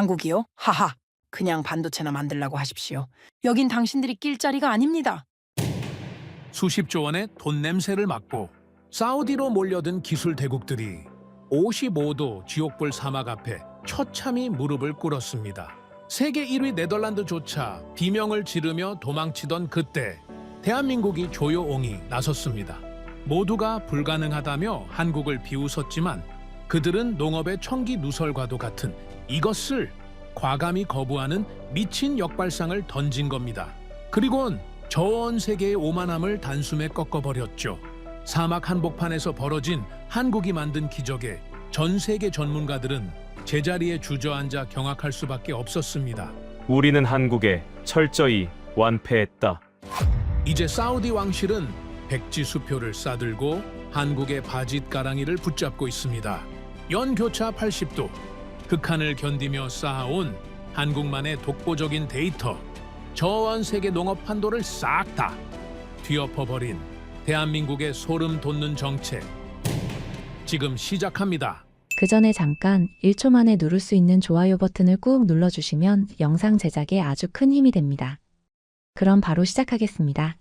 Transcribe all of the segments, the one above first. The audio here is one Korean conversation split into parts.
한국이요? 하하. 그냥 반도체나 만들라고 하십시오. 여긴 당신들이 낄 자리가 아닙니다. 수십조 원의 돈 냄새를 맡고 사우디로 몰려든 기술 대국들이 55도 지옥불 사막 앞에 처참히 무릎을 꿇었습니다. 세계 1위 네덜란드조차 비명을 지르며 도망치던 그때 대한민국이 조여옹이 나섰습니다. 모두가 불가능하다며 한국을 비웃었지만 그들은 농업의 청기 누설과도 같은 이것을 과감히 거부하는 미친 역발상을 던진 겁니다. 그리곤 전 세계의 오만함을 단숨에 꺾어버렸죠. 사막 한복판에서 벌어진 한국이 만든 기적에 전 세계 전문가들은 제자리에 주저앉아 경악할 수밖에 없었습니다. 우리는 한국에 철저히 완패했다. 이제 사우디 왕실은 백지 수표를 싸들고 한국의 바짓가랑이를 붙잡고 있습니다. 연교차 80도, 극한을 견디며 쌓아온 한국만의 독보적인 데이터, 전 세계 농업 판도를 싹 다 뒤엎어버린 대한민국의 소름 돋는 정책. 지금 시작합니다. 그 전에 잠깐 1초 만에 누를 수 있는 좋아요 버튼을 꾹 눌러주시면 영상 제작에 아주 큰 힘이 됩니다. 그럼 바로 시작하겠습니다.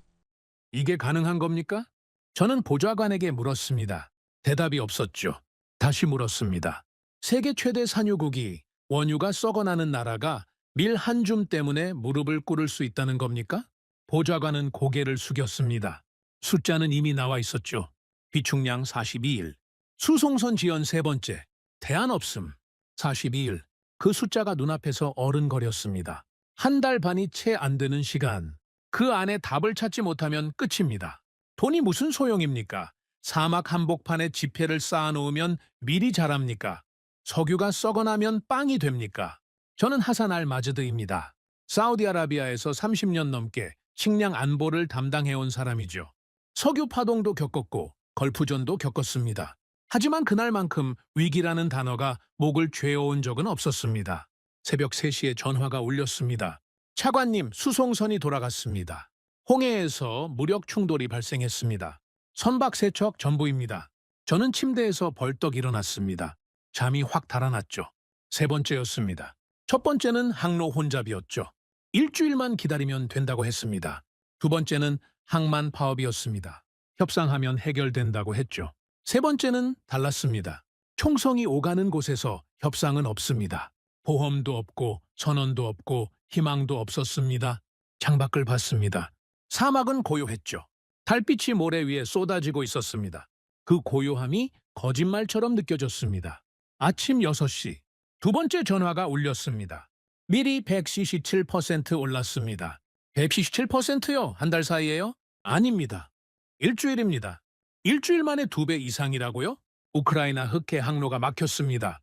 이게 가능한 겁니까? 저는 보좌관에게 물었습니다. 대답이 없었죠. 다시 물었습니다. 세계 최대 산유국이 원유가 썩어나는 나라가 밀 한 줌 때문에 무릎을 꿇을 수 있다는 겁니까? 보좌관은 고개를 숙였습니다. 숫자는 이미 나와 있었죠. 비축량 42일, 수송선 지연 세 번째, 대안 없음 42일. 그 숫자가 눈앞에서 어른거렸습니다. 한 달 반이 채 안 되는 시간. 그 안에 답을 찾지 못하면 끝입니다. 돈이 무슨 소용입니까? 사막 한복판에 지폐를 쌓아놓으면 밀이 자랍니까? 석유가 썩어나면 빵이 됩니까? 저는 하산 알 마즈드입니다. 사우디아라비아에서 30년 넘게 식량 안보를 담당해온 사람이죠. 석유 파동도 겪었고 걸프전도 겪었습니다. 하지만 그날만큼 위기라는 단어가 목을 죄어온 적은 없었습니다. 새벽 3시에 전화가 울렸습니다. 차관님, 수송선이 돌아갔습니다. 홍해에서 무력 충돌이 발생했습니다. 선박세척 전부입니다. 저는 침대에서 벌떡 일어났습니다. 잠이 확 달아났죠. 세 번째였습니다. 첫 번째는 항로 혼잡이었죠. 일주일만 기다리면 된다고 했습니다. 두 번째는 항만 파업이었습니다. 협상하면 해결된다고 했죠. 세 번째는 달랐습니다. 총성이 오가는 곳에서 협상은 없습니다. 보험도 없고 선언도 없고 희망도 없었습니다. 창밖을 봤습니다. 사막은 고요했죠. 달빛이 모래 위에 쏟아지고 있었습니다. 그 고요함이 거짓말처럼 느껴졌습니다. 아침 6시, 두 번째 전화가 울렸습니다. 밀이 177% 올랐습니다. 177%요? 한 달 사이에요? 아닙니다. 일주일입니다. 일주일 만에 2배 이상이라고요? 우크라이나 흑해 항로가 막혔습니다.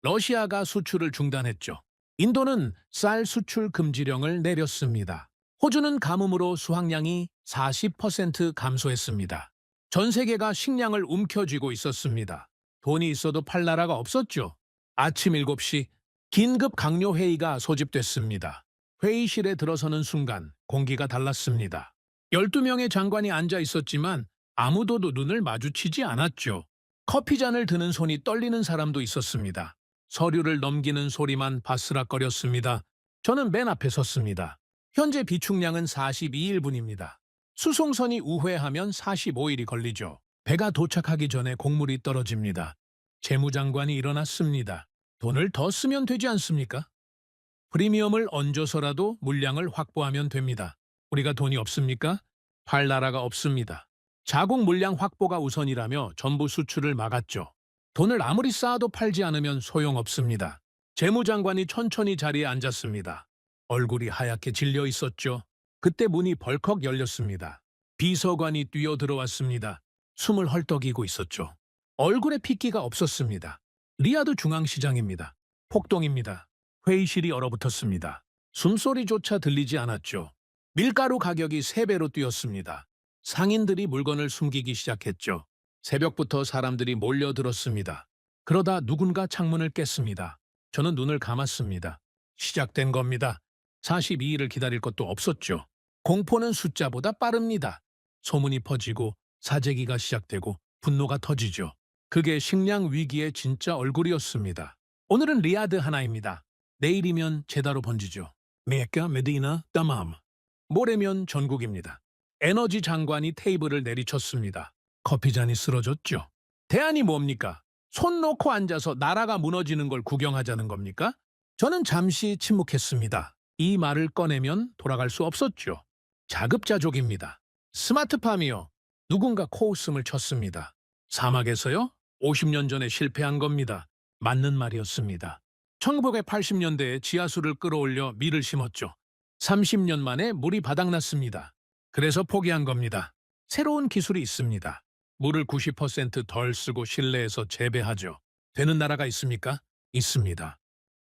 러시아가 수출을 중단했죠. 인도는 쌀 수출 금지령을 내렸습니다. 호주는 가뭄으로 수확량이 40% 감소했습니다. 전 세계가 식량을 움켜쥐고 있었습니다. 돈이 있어도 팔 나라가 없었죠. 아침 7시 긴급 강요회의가 소집됐습니다. 회의실에 들어서는 순간 공기가 달랐습니다. 12명의 장관이 앉아 있었지만 아무도 눈을 마주치지 않았죠. 커피잔을 드는 손이 떨리는 사람도 있었습니다. 서류를 넘기는 소리만 바스락거렸습니다. 저는 맨 앞에 섰습니다. 현재 비축량은 42일분입니다. 수송선이 우회하면 45일이 걸리죠. 배가 도착하기 전에 곡물이 떨어집니다. 재무장관이 일어났습니다. 돈을 더 쓰면 되지 않습니까? 프리미엄을 얹어서라도 물량을 확보하면 됩니다. 우리가 돈이 없습니까? 팔 나라가 없습니다. 자국 물량 확보가 우선이라며 전부 수출을 막았죠. 돈을 아무리 쌓아도 팔지 않으면 소용없습니다. 재무장관이 천천히 자리에 앉았습니다. 얼굴이 하얗게 질려 있었죠. 그때 문이 벌컥 열렸습니다. 비서관이 뛰어들어왔습니다. 숨을 헐떡이고 있었죠. 얼굴에 핏기가 없었습니다. 리야드 중앙시장입니다. 폭동입니다. 회의실이 얼어붙었습니다. 숨소리조차 들리지 않았죠. 밀가루 가격이 3배로 뛰었습니다. 상인들이 물건을 숨기기 시작했죠. 새벽부터 사람들이 몰려들었습니다. 그러다 누군가 창문을 깼습니다. 저는 눈을 감았습니다. 시작된 겁니다. 42일을 기다릴 것도 없었죠. 공포는 숫자보다 빠릅니다. 소문이 퍼지고 사재기가 시작되고 분노가 터지죠. 그게 식량 위기의 진짜 얼굴이었습니다. 오늘은 리야드 하나입니다. 내일이면 제다로 번지죠. 메카, 메디나, 따맘. 모레면 전국입니다. 에너지 장관이 테이블을 내리쳤습니다. 커피잔이 쓰러졌죠. 대안이 뭡니까? 손 놓고 앉아서 나라가 무너지는 걸 구경하자는 겁니까? 저는 잠시 침묵했습니다. 이 말을 꺼내면 돌아갈 수 없었죠. 자급자족입니다. 스마트팜이요. 누군가 코웃음을 쳤습니다. 사막에서요? 50년 전에 실패한 겁니다. 맞는 말이었습니다. 1980년대에 지하수를 끌어올려 밀을 심었죠. 30년 만에 물이 바닥났습니다. 그래서 포기한 겁니다. 새로운 기술이 있습니다. 물을 90%덜 쓰고 실내에서 재배하죠. 되는 나라가 있습니까? 있습니다.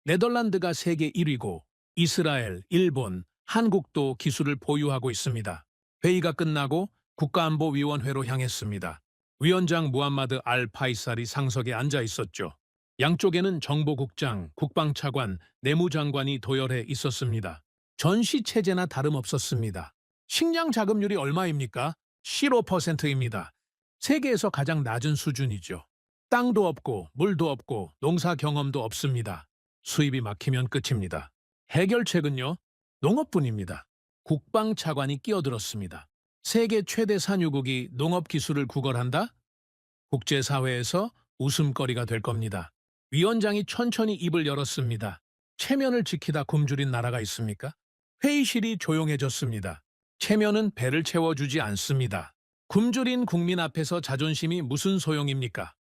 네덜란드가 세계 1위고 이스라엘, 일본, 한국도 기술을 보유하고 있습니다. 회의가 끝나고 국가안보위원회로 향했습니다. 위원장 무함마드 알 파이살이 상석에 앉아 있었죠. 양쪽에는 정보국장, 국방차관, 내무장관이 도열해 있었습니다. 전시 체제나 다름없었습니다. 식량 자급률이 얼마입니까? 15%입니다. 세계에서 가장 낮은 수준이죠. 땅도 없고 물도 없고 농사 경험도 없습니다. 수입이 막히면 끝입니다. 해결책은요? 농업뿐입니다. 국방차관이 끼어들었습니다. 세계 최대 산유국이 농업기술을 구걸한다? 국제사회에서 웃음거리가 될 겁니다. 위원장이 천천히 입을 열었습니다. 체면을 지키다 굶주린 나라가 있습니까? 회의실이 조용해졌습니다. 체면은 배를 채워주지 않습니다. 굶주린 국민 앞에서 자존심이 무슨 소용입니까?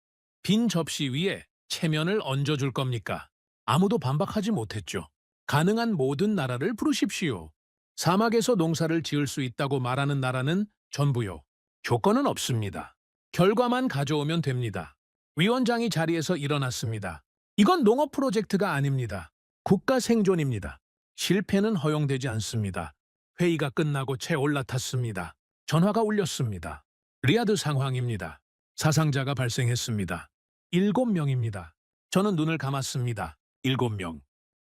빈 접시 위에 체면을 얹어줄 겁니까? 아무도 반박하지 못했죠. 가능한 모든 나라를 부르십시오. 사막에서 농사를 지을 수 있다고 말하는 나라는 전부요. 조건은 없습니다. 결과만 가져오면 됩니다. 위원장이 자리에서 일어났습니다. 이건 농업 프로젝트가 아닙니다. 국가 생존입니다. 실패는 허용되지 않습니다. 회의가 끝나고 채 올라탔습니다. 전화가 울렸습니다. 리야드 상황입니다. 사상자가 발생했습니다. 7명입니다. 저는 눈을 감았습니다. 7명.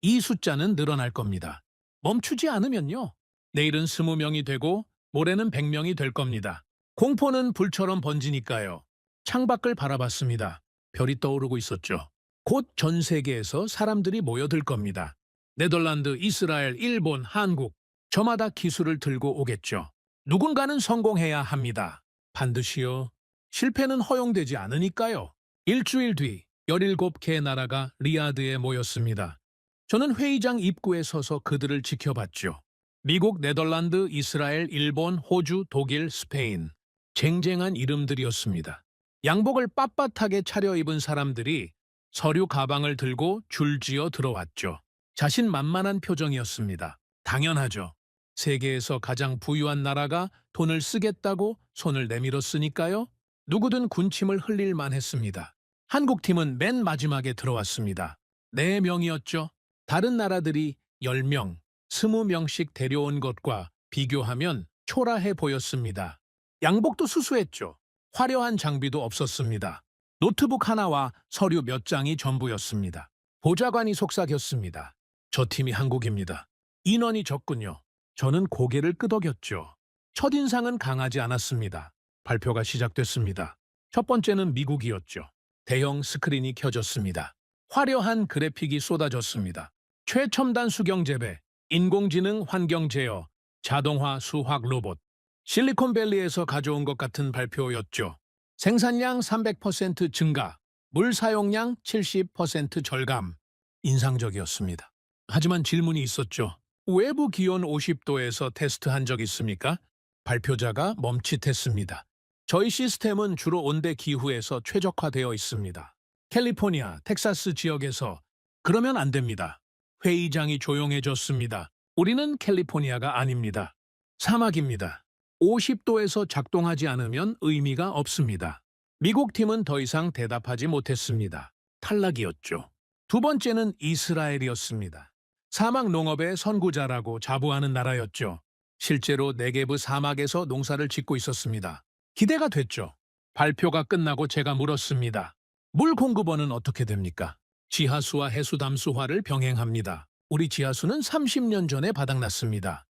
이 숫자는 늘어날 겁니다. 멈추지 않으면요. 내일은 20명이 되고 모레는 100명이 될 겁니다. 공포는 불처럼 번지니까요. 창밖을 바라봤습니다. 별이 떠오르고 있었죠. 곧 전 세계에서 사람들이 모여들 겁니다. 네덜란드, 이스라엘, 일본, 한국. 저마다 기술을 들고 오겠죠. 누군가는 성공해야 합니다. 반드시요. 실패는 허용되지 않으니까요. 일주일 뒤 17개 나라가 리야드에 모였습니다. 저는 회의장 입구에 서서 그들을 지켜봤죠. 미국, 네덜란드, 이스라엘, 일본, 호주, 독일, 스페인. 쟁쟁한 이름들이었습니다. 양복을 빳빳하게 차려입은 사람들이 서류 가방을 들고 줄지어 들어왔죠. 자신만만한 표정이었습니다. 당연하죠. 세계에서 가장 부유한 나라가 돈을 쓰겠다고 손을 내밀었으니까요. 누구든 군침을 흘릴만 했습니다. 한국팀은 맨 마지막에 들어왔습니다. 4명이었죠. 다른 나라들이 10명, 20명씩 데려온 것과 비교하면 초라해 보였습니다. 양복도 수수했죠. 화려한 장비도 없었습니다. 노트북 하나와 서류 몇 장이 전부였습니다. 보좌관이 속삭였습니다. 저 팀이 한국입니다. 인원이 적군요. 저는 고개를 끄덕였죠. 첫인상은 강하지 않았습니다. 발표가 시작됐습니다. 첫 번째는 미국이었죠. 대형 스크린이 켜졌습니다. 화려한 그래픽이 쏟아졌습니다. 최첨단 수경 재배, 인공지능 환경 제어, 자동화 수확 로봇. 실리콘밸리에서 가져온 것 같은 발표였죠. 생산량 300% 증가, 물 사용량 70% 절감. 인상적이었습니다. 하지만 질문이 있었죠. 외부 기온 50도에서 테스트한 적 있습니까? 발표자가 멈칫했습니다. 저희 시스템은 주로 온대 기후에서 최적화되어 있습니다. 캘리포니아, 텍사스 지역에서 그러면 안 됩니다. 회의장이 조용해졌습니다. 우리는 캘리포니아가 아닙니다. 사막입니다. 50도에서 작동하지 않으면 의미가 없습니다. 미국 팀은 더 이상 대답하지 못했습니다. 탈락이었죠. 두 번째는 이스라엘이었습니다. 사막 농업의 선구자라고 자부하는 나라였죠. 실제로 네게브 사막에서 농사를 짓고 있었습니다. 기대가 됐죠. 발표가 끝나고 제가 물었습니다. 물 공급원은 어떻게 됩니까? 지하수와 해수 담수화를 병행합니다. 우리 지하수는 30년 전에 바닥났습니다.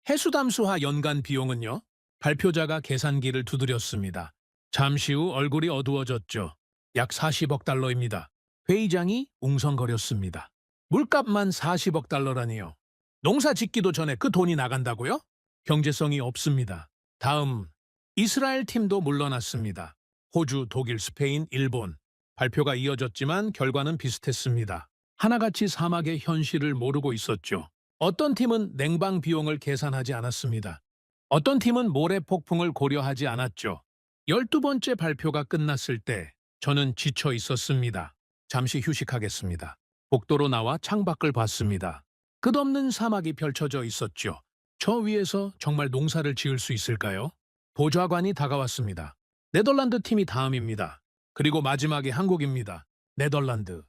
해수 담수화 연간 비용은요? 발표자가 계산기를 두드렸습니다. 잠시 후 얼굴이 어두워졌죠. 약 40억 달러입니다. 회의장이 웅성거렸습니다. 물값만 40억 달러라니요. 농사 짓기도 전에 그 돈이 나간다고요? 경제성이 없습니다. 다음, 이스라엘 팀도 물러났습니다. 호주, 독일, 스페인, 일본. 발표가 이어졌지만 결과는 비슷했습니다. 하나같이 사막의 현실을 모르고 있었죠. 어떤 팀은 냉방 비용을 계산하지 않았습니다. 어떤 팀은 모래 폭풍을 고려하지 않았죠. 12번째 발표가 끝났을 때 저는 지쳐 있었습니다. 잠시 휴식하겠습니다. 복도로 나와 창밖을 봤습니다. 끝없는 사막이 펼쳐져 있었죠. 저 위에서 정말 농사를 지을 수 있을까요? 보좌관이 다가왔습니다. 네덜란드 팀이 다음입니다. 그리고 마지막에 한국입니다. 네덜란드.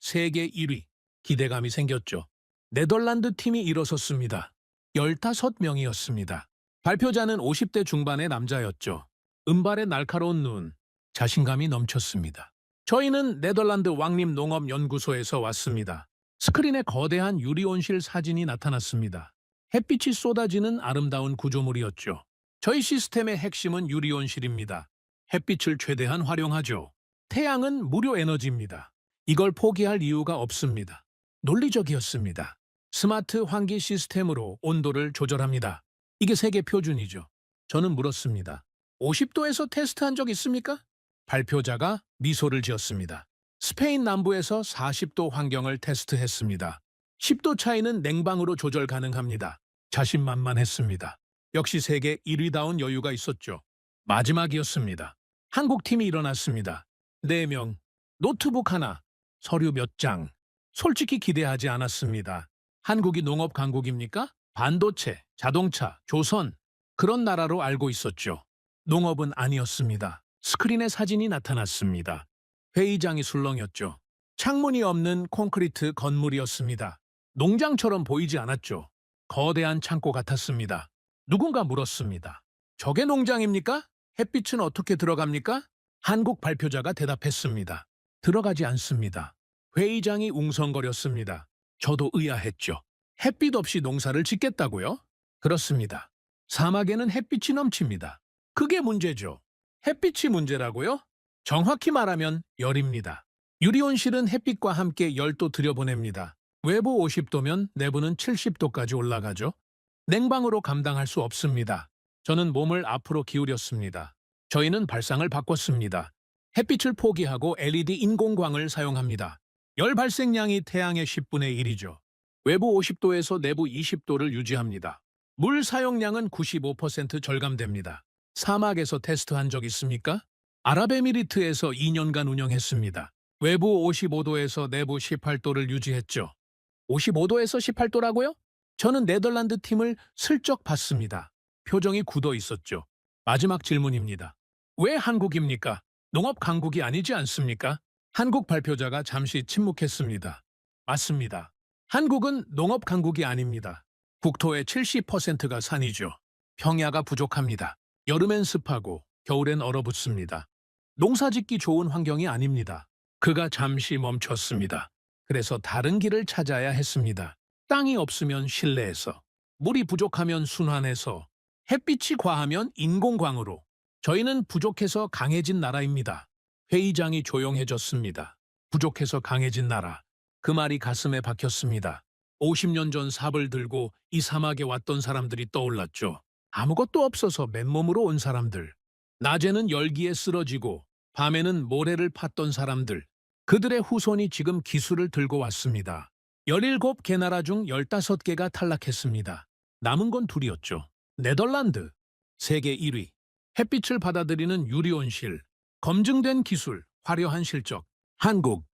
세계 1위. 기대감이 생겼죠. 네덜란드 팀이 일어섰습니다. 15명이었습니다. 발표자는 50대 중반의 남자였죠. 은발의 날카로운 눈, 자신감이 넘쳤습니다. 저희는 네덜란드 왕립농업연구소에서 왔습니다. 스크린에 거대한 유리온실 사진이 나타났습니다. 햇빛이 쏟아지는 아름다운 구조물이었죠. 저희 시스템의 핵심은 유리온실입니다. 햇빛을 최대한 활용하죠. 태양은 무료 에너지입니다. 이걸 포기할 이유가 없습니다. 논리적이었습니다. 스마트 환기 시스템으로 온도를 조절합니다. 이게 세계 표준이죠. 저는 물었습니다. 50도에서 테스트한 적 있습니까? 발표자가 미소를 지었습니다. 스페인 남부에서 40도 환경을 테스트했습니다. 10도 차이는 냉방으로 조절 가능합니다. 자신만만했습니다. 역시 세계 1위다운 여유가 있었죠. 마지막이었습니다. 한국팀이 일어났습니다. 4명, 노트북 하나, 서류 몇 장. 솔직히 기대하지 않았습니다. 한국이 농업 강국입니까? 반도체, 자동차, 조선. 그런 나라로 알고 있었죠. 농업은 아니었습니다. 스크린에 사진이 나타났습니다. 회의장이 술렁였죠. 창문이 없는 콘크리트 건물이었습니다. 농장처럼 보이지 않았죠. 거대한 창고 같았습니다. 누군가 물었습니다. 저게 농장입니까? 햇빛은 어떻게 들어갑니까? 한국 발표자가 대답했습니다. 들어가지 않습니다. 회의장이 웅성거렸습니다. 저도 의아했죠. 햇빛 없이 농사를 짓겠다고요? 그렇습니다. 사막에는 햇빛이 넘칩니다. 그게 문제죠. 햇빛이 문제라고요? 정확히 말하면 열입니다. 유리온실은 햇빛과 함께 열도 들여보냅니다. 외부 50도면 내부는 70도까지 올라가죠. 냉방으로 감당할 수 없습니다. 저는 몸을 앞으로 기울였습니다. 저희는 발상을 바꿨습니다. 햇빛을 포기하고 LED 인공광을 사용합니다. 열 발생량이 태양의 10분의 1이죠. 외부 50도에서 내부 20도를 유지합니다. 물 사용량은 95% 절감됩니다. 사막에서 테스트한 적 있습니까? 아랍에미리트에서 2년간 운영했습니다. 외부 55도에서 내부 18도를 유지했죠. 55도에서 18도라고요? 저는 네덜란드 팀을 슬쩍 봤습니다. 표정이 굳어 있었죠. 마지막 질문입니다. 왜 한국입니까? 농업 강국이 아니지 않습니까? 한국 발표자가 잠시 침묵했습니다. 맞습니다. 한국은 농업 강국이 아닙니다. 국토의 70%가 산이죠. 평야가 부족합니다. 여름엔 습하고 겨울엔 얼어붙습니다. 농사짓기 좋은 환경이 아닙니다. 그가 잠시 멈췄습니다. 그래서 다른 길을 찾아야 했습니다. 땅이 없으면 실내에서, 물이 부족하면 순환해서, 햇빛이 과하면 인공광으로. 저희는 부족해서 강해진 나라입니다. 회의장이 조용해졌습니다. 부족해서 강해진 나라. 그 말이 가슴에 박혔습니다. 50년 전 삽을 들고 이 사막에 왔던 사람들이 떠올랐죠. 아무것도 없어서 맨몸으로 온 사람들. 낮에는 열기에 쓰러지고 밤에는 모래를 팠던 사람들. 그들의 후손이 지금 기술을 들고 왔습니다. 17개 나라 중 15개가 탈락했습니다. 남은 건 둘이었죠. 네덜란드, 세계 1위. 햇빛을 받아들이는 유리온실, 검증된 기술, 화려한 실적. 한국,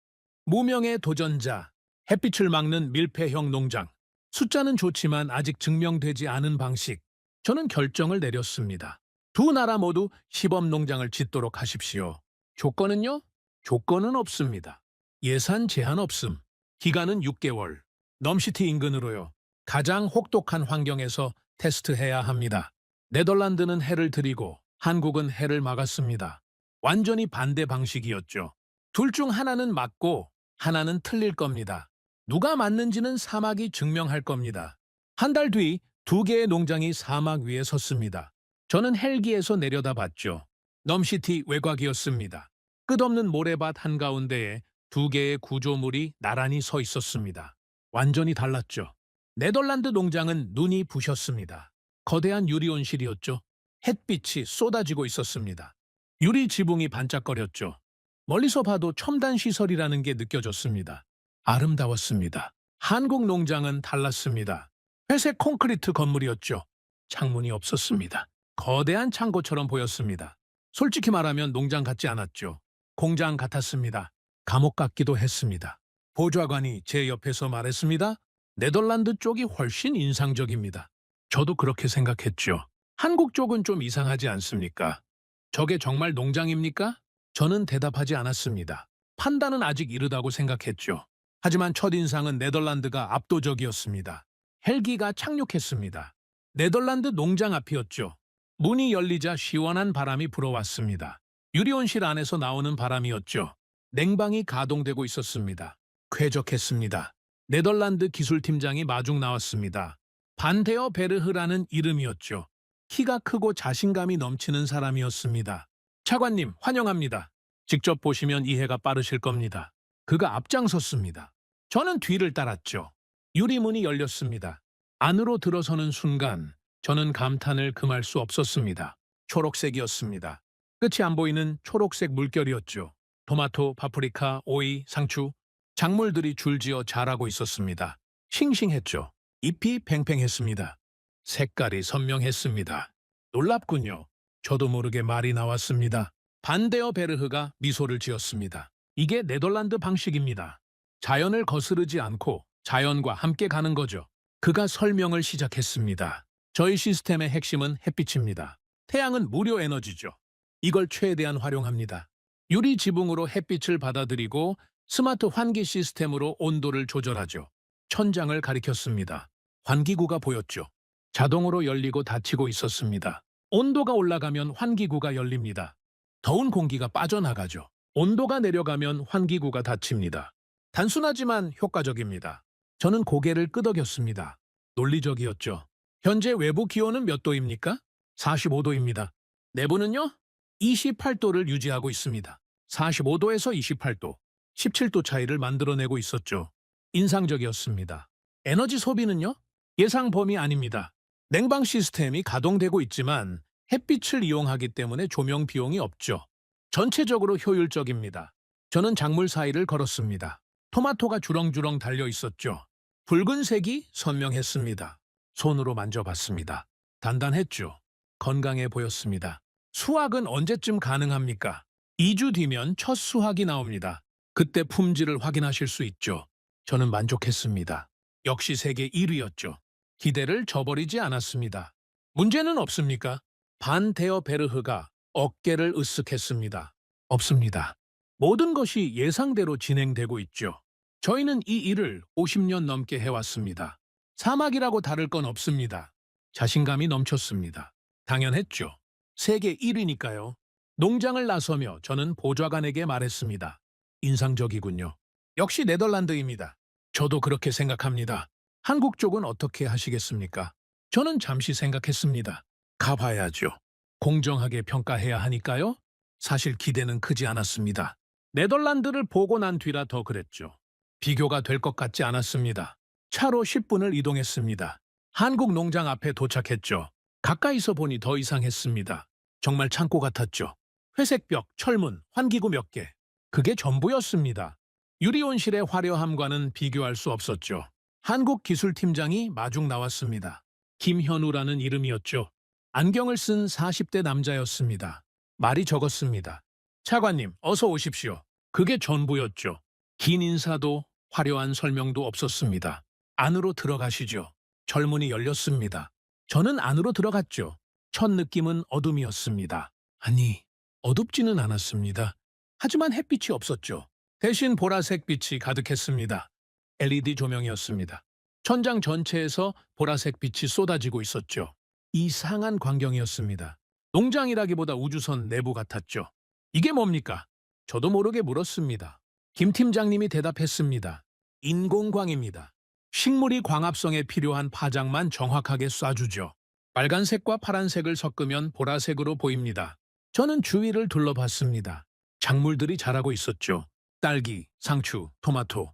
무명의 도전자, 햇빛을 막는 밀폐형 농장. 숫자는 좋지만 아직 증명되지 않은 방식. 저는 결정을 내렸습니다. 두 나라 모두 시범 농장을 짓도록 하십시오. 조건은요? 조건은 없습니다. 예산 제한 없음. 기간은 6개월. 넘시티 인근으로요. 가장 혹독한 환경에서 테스트해야 합니다. 네덜란드는 해를 들이고 한국은 해를 막았습니다. 완전히 반대 방식이었죠. 둘 중 하나는 맞고 하나는 틀릴 겁니다. 누가 맞는지는 사막이 증명할 겁니다. 한 달 뒤 2개의 농장이 사막 위에 섰습니다. 저는 헬기에서 내려다봤죠. 넘시티 외곽이었습니다. 끝없는 모래밭 한가운데에 2개의 구조물이 나란히 서 있었습니다. 완전히 달랐죠. 네덜란드 농장은 눈이 부셨습니다. 거대한 유리 온실이었죠. 햇빛이 쏟아지고 있었습니다. 유리 지붕이 반짝거렸죠. 멀리서 봐도 첨단 시설이라는 게 느껴졌습니다. 아름다웠습니다. 한국 농장은 달랐습니다. 회색 콘크리트 건물이었죠. 창문이 없었습니다. 거대한 창고처럼 보였습니다. 솔직히 말하면 농장 같지 않았죠. 공장 같았습니다. 감옥 같기도 했습니다. 보좌관이 제 옆에서 말했습니다. 네덜란드 쪽이 훨씬 인상적입니다. 저도 그렇게 생각했죠. 한국 쪽은 좀 이상하지 않습니까? 저게 정말 농장입니까? 저는 대답하지 않았습니다. 판단은 아직 이르다고 생각했죠. 하지만 첫인상은 네덜란드가 압도적이었습니다. 헬기가 착륙했습니다. 네덜란드 농장 앞이었죠. 문이 열리자 시원한 바람이 불어왔습니다. 유리온실 안에서 나오는 바람이었죠. 냉방이 가동되고 있었습니다. 쾌적했습니다. 네덜란드 기술팀장이 마중 나왔습니다. 반데어 베르흐라는 이름이었죠. 키가 크고 자신감이 넘치는 사람이었습니다. 차관님, 환영합니다. 직접 보시면 이해가 빠르실 겁니다. 그가 앞장섰습니다. 저는 뒤를 따랐죠. 유리문이 열렸습니다. 안으로 들어서는 순간 저는 감탄을 금할 수 없었습니다. 초록색이었습니다. 끝이 안 보이는 초록색 물결이었죠. 토마토, 파프리카, 오이, 상추, 작물들이 줄지어 자라고 있었습니다. 싱싱했죠. 잎이 팽팽했습니다. 색깔이 선명했습니다. 놀랍군요. 저도 모르게 말이 나왔습니다. 반데어 베르흐가 미소를 지었습니다. 이게 네덜란드 방식입니다. 자연을 거스르지 않고 자연과 함께 가는 거죠. 그가 설명을 시작했습니다. 저희 시스템의 핵심은 햇빛입니다. 태양은 무료 에너지죠. 이걸 최대한 활용합니다. 유리 지붕으로 햇빛을 받아들이고 스마트 환기 시스템으로 온도를 조절하죠. 천장을 가리켰습니다. 환기구가 보였죠. 자동으로 열리고 닫히고 있었습니다. 온도가 올라가면 환기구가 열립니다. 더운 공기가 빠져나가죠. 온도가 내려가면 환기구가 닫힙니다. 단순하지만 효과적입니다. 저는 고개를 끄덕였습니다. 논리적이었죠. 현재 외부 기온은 몇 도입니까? 45도입니다. 내부는요? 28도를 유지하고 있습니다. 45도에서 28도, 17도 차이를 만들어내고 있었죠. 인상적이었습니다. 에너지 소비는요? 예상 범위 아닙니다. 냉방 시스템이 가동되고 있지만 햇빛을 이용하기 때문에 조명 비용이 없죠. 전체적으로 효율적입니다. 저는 작물 사이를 걸었습니다. 토마토가 주렁주렁 달려 있었죠. 붉은색이 선명했습니다. 손으로 만져봤습니다. 단단했죠. 건강해 보였습니다. 수확은 언제쯤 가능합니까? 2주 뒤면 첫 수확이 나옵니다. 그때 품질을 확인하실 수 있죠. 저는 만족했습니다. 역시 세계 1위였죠. 기대를 저버리지 않았습니다. 문제는 없습니까? 반데어 베르흐가 어깨를 으쓱했습니다. 없습니다. 모든 것이 예상대로 진행되고 있죠. 저희는 이 일을 50년 넘게 해왔습니다. 사막이라고 다를 건 없습니다. 자신감이 넘쳤습니다. 당연했죠. 세계 1위니까요. 농장을 나서며 저는 보좌관에게 말했습니다. 인상적이군요. 역시 네덜란드입니다. 저도 그렇게 생각합니다. 한국 쪽은 어떻게 하시겠습니까? 저는 잠시 생각했습니다. 가봐야죠. 공정하게 평가해야 하니까요. 사실 기대는 크지 않았습니다. 네덜란드를 보고 난 뒤라 더 그랬죠. 비교가 될 것 같지 않았습니다. 차로 10분을 이동했습니다. 한국 농장 앞에 도착했죠. 가까이서 보니 더 이상했습니다. 정말 창고 같았죠. 회색 벽, 철문, 환기구 몇 개. 그게 전부였습니다. 유리온실의 화려함과는 비교할 수 없었죠. 한국 기술팀장이 마중 나왔습니다. 김현우라는 이름이었죠. 안경을 쓴 40대 남자였습니다. 말이 적었습니다. 차관님, 어서 오십시오. 그게 전부였죠. 긴 인사도 화려한 설명도 없었습니다. 안으로 들어가시죠. 철문이 열렸습니다. 저는 안으로 들어갔죠. 첫 느낌은 어둠이었습니다. 아니, 어둡지는 않았습니다. 하지만 햇빛이 없었죠. 대신 보라색 빛이 가득했습니다. LED 조명이었습니다. 천장 전체에서 보라색 빛이 쏟아지고 있었죠. 이상한 광경이었습니다. 농장이라기보다 우주선 내부 같았죠. 이게 뭡니까? 저도 모르게 물었습니다. 김 팀장님이 대답했습니다. 인공광입니다. 식물이 광합성에 필요한 파장만 정확하게 쏴주죠. 빨간색과 파란색을 섞으면 보라색으로 보입니다. 저는 주위를 둘러봤습니다. 작물들이 자라고 있었죠. 딸기, 상추, 토마토.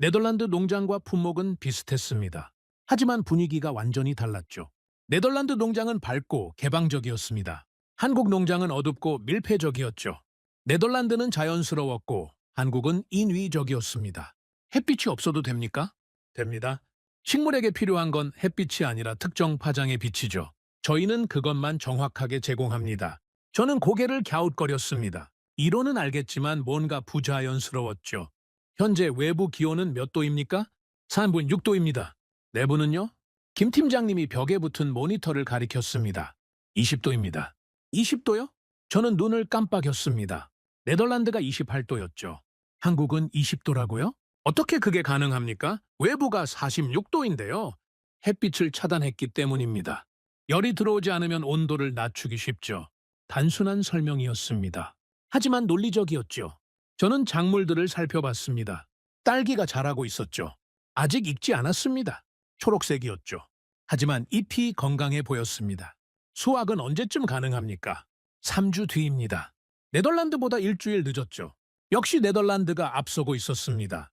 네덜란드 농장과 품목은 비슷했습니다. 하지만 분위기가 완전히 달랐죠. 네덜란드 농장은 밝고 개방적이었습니다. 한국 농장은 어둡고 밀폐적이었죠. 네덜란드는 자연스러웠고 한국은 인위적이었습니다. 햇빛이 없어도 됩니까? 됩니다. 식물에게 필요한 건 햇빛이 아니라 특정 파장의 빛이죠. 저희는 그것만 정확하게 제공합니다. 저는 고개를 갸웃거렸습니다. 이론은 알겠지만 뭔가 부자연스러웠죠. 현재 외부 기온은 몇 도입니까? 3분 6도입니다. 내부는요? 김 팀장님이 벽에 붙은 모니터를 가리켰습니다. 20도입니다. 20도요? 저는 눈을 깜빡였습니다. 네덜란드가 28도였죠. 한국은 20도라고요? 어떻게 그게 가능합니까? 외부가 46도인데요. 햇빛을 차단했기 때문입니다. 열이 들어오지 않으면 온도를 낮추기 쉽죠. 단순한 설명이었습니다. 하지만 논리적이었죠. 저는 작물들을 살펴봤습니다. 딸기가 자라고 있었죠. 아직 익지 않았습니다. 초록색이었죠. 하지만 잎이 건강해 보였습니다. 수확은 언제쯤 가능합니까? 3주 뒤입니다. 네덜란드보다 일주일 늦었죠. 역시 네덜란드가 앞서고 있었습니다.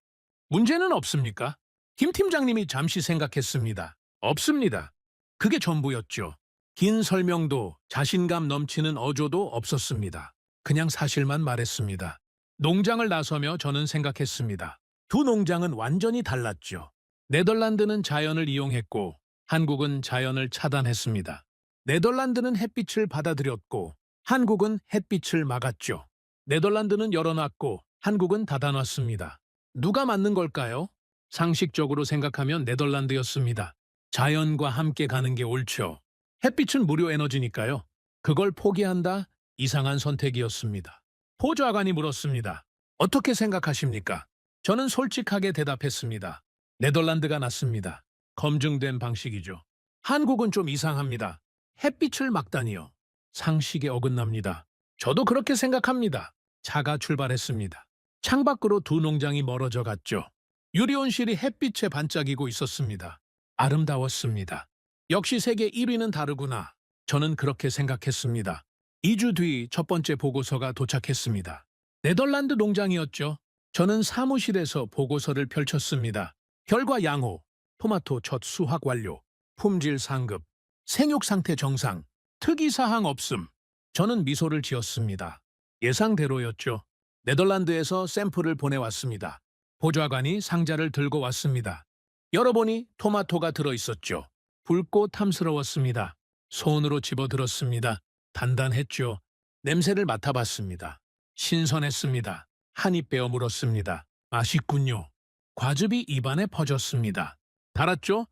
문제는 없습니까? 김 팀장님이 잠시 생각했습니다. 없습니다. 그게 전부였죠. 긴 설명도 자신감 넘치는 어조도 없었습니다. 그냥 사실만 말했습니다. 농장을 나서며 저는 생각했습니다. 두 농장은 완전히 달랐죠. 네덜란드는 자연을 이용했고 한국은 자연을 차단했습니다. 네덜란드는 햇빛을 받아들였고 한국은 햇빛을 막았죠. 네덜란드는 열어놨고 한국은 닫아놨습니다. 누가 맞는 걸까요? 상식적으로 생각하면 네덜란드였습니다. 자연과 함께 가는 게 옳죠. 햇빛은 무료 에너지니까요. 그걸 포기한다? 이상한 선택이었습니다. 보좌관이 물었습니다. 어떻게 생각하십니까? 저는 솔직하게 대답했습니다. 네덜란드가 낫습니다. 검증된 방식이죠. 한국은 좀 이상합니다. 햇빛을 막다니요. 상식에 어긋납니다. 저도 그렇게 생각합니다. 차가 출발했습니다. 창밖으로 두 농장이 멀어져 갔죠. 유리온실이 햇빛에 반짝이고 있었습니다. 아름다웠습니다. 역시 세계 1위는 다르구나. 저는 그렇게 생각했습니다. 2주 뒤 첫 번째 보고서가 도착했습니다. 네덜란드 농장이었죠. 저는 사무실에서 보고서를 펼쳤습니다. 결과 양호, 토마토 첫 수확 완료, 품질 상급, 생육 상태 정상, 특이사항 없음. 저는 미소를 지었습니다. 예상대로였죠. 네덜란드에서 샘플을 보내왔습니다. 보좌관이 상자를 들고 왔습니다. 열어보니 토마토가 들어있었죠. 붉고 탐스러웠습니다. 손으로 집어들었습니다. 단단했죠. 냄새를 맡아봤습니다. 신선했습니다. 한입 베어 물었습니다. 맛있군요. 과즙이 입안에 퍼졌습니다. 달았죠?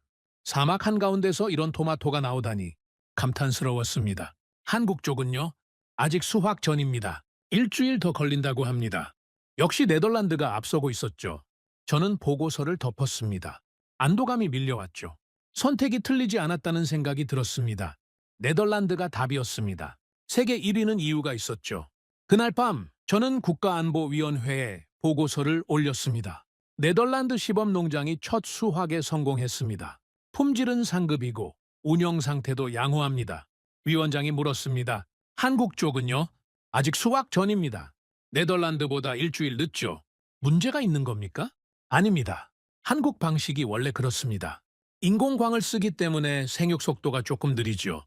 사막 한가운데서 이런 토마토가 나오다니 감탄스러웠습니다. 한국 쪽은요? 아직 수확 전입니다. 일주일 더 걸린다고 합니다. 역시 네덜란드가 앞서고 있었죠. 저는 보고서를 덮었습니다. 안도감이 밀려왔죠. 선택이 틀리지 않았다는 생각이 들었습니다. 네덜란드가 답이었습니다. 세계 1위는 이유가 있었죠. 그날 밤 저는 국가안보위원회에 보고서를 올렸습니다. 네덜란드 시범농장이 첫 수확에 성공했습니다. 품질은 상급이고 운영 상태도 양호합니다. 위원장이 물었습니다. 한국 쪽은요? 아직 수확 전입니다. 네덜란드보다 일주일 늦죠. 문제가 있는 겁니까? 아닙니다. 한국 방식이 원래 그렇습니다. 인공광을 쓰기 때문에 생육 속도가 조금 느리죠.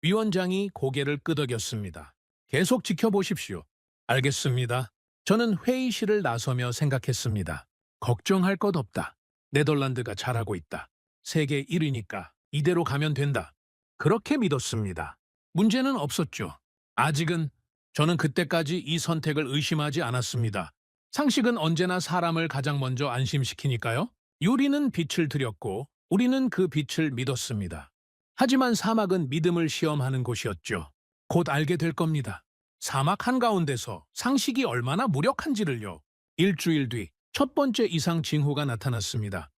위원장이 고개를 끄덕였습니다. 계속 지켜보십시오. 알겠습니다. 저는 회의실을 나서며 생각했습니다. 걱정할 것 없다. 네덜란드가 잘하고 있다. 세계 1위니까 이대로 가면 된다. 그렇게 믿었습니다. 문제는 없었죠. 아직은 저는 그때까지 이 선택을 의심하지 않았습니다. 상식은 언제나 사람을 가장 먼저 안심시키니까요. 유리는 빛을 들였고 우리는 그 빛을 믿었습니다. 하지만 사막은 믿음을 시험하는 곳이었죠. 곧 알게 될 겁니다. 사막 한가운데서 상식이 얼마나 무력한지를요. 일주일 뒤 첫 번째 이상 징후가 나타났습니다.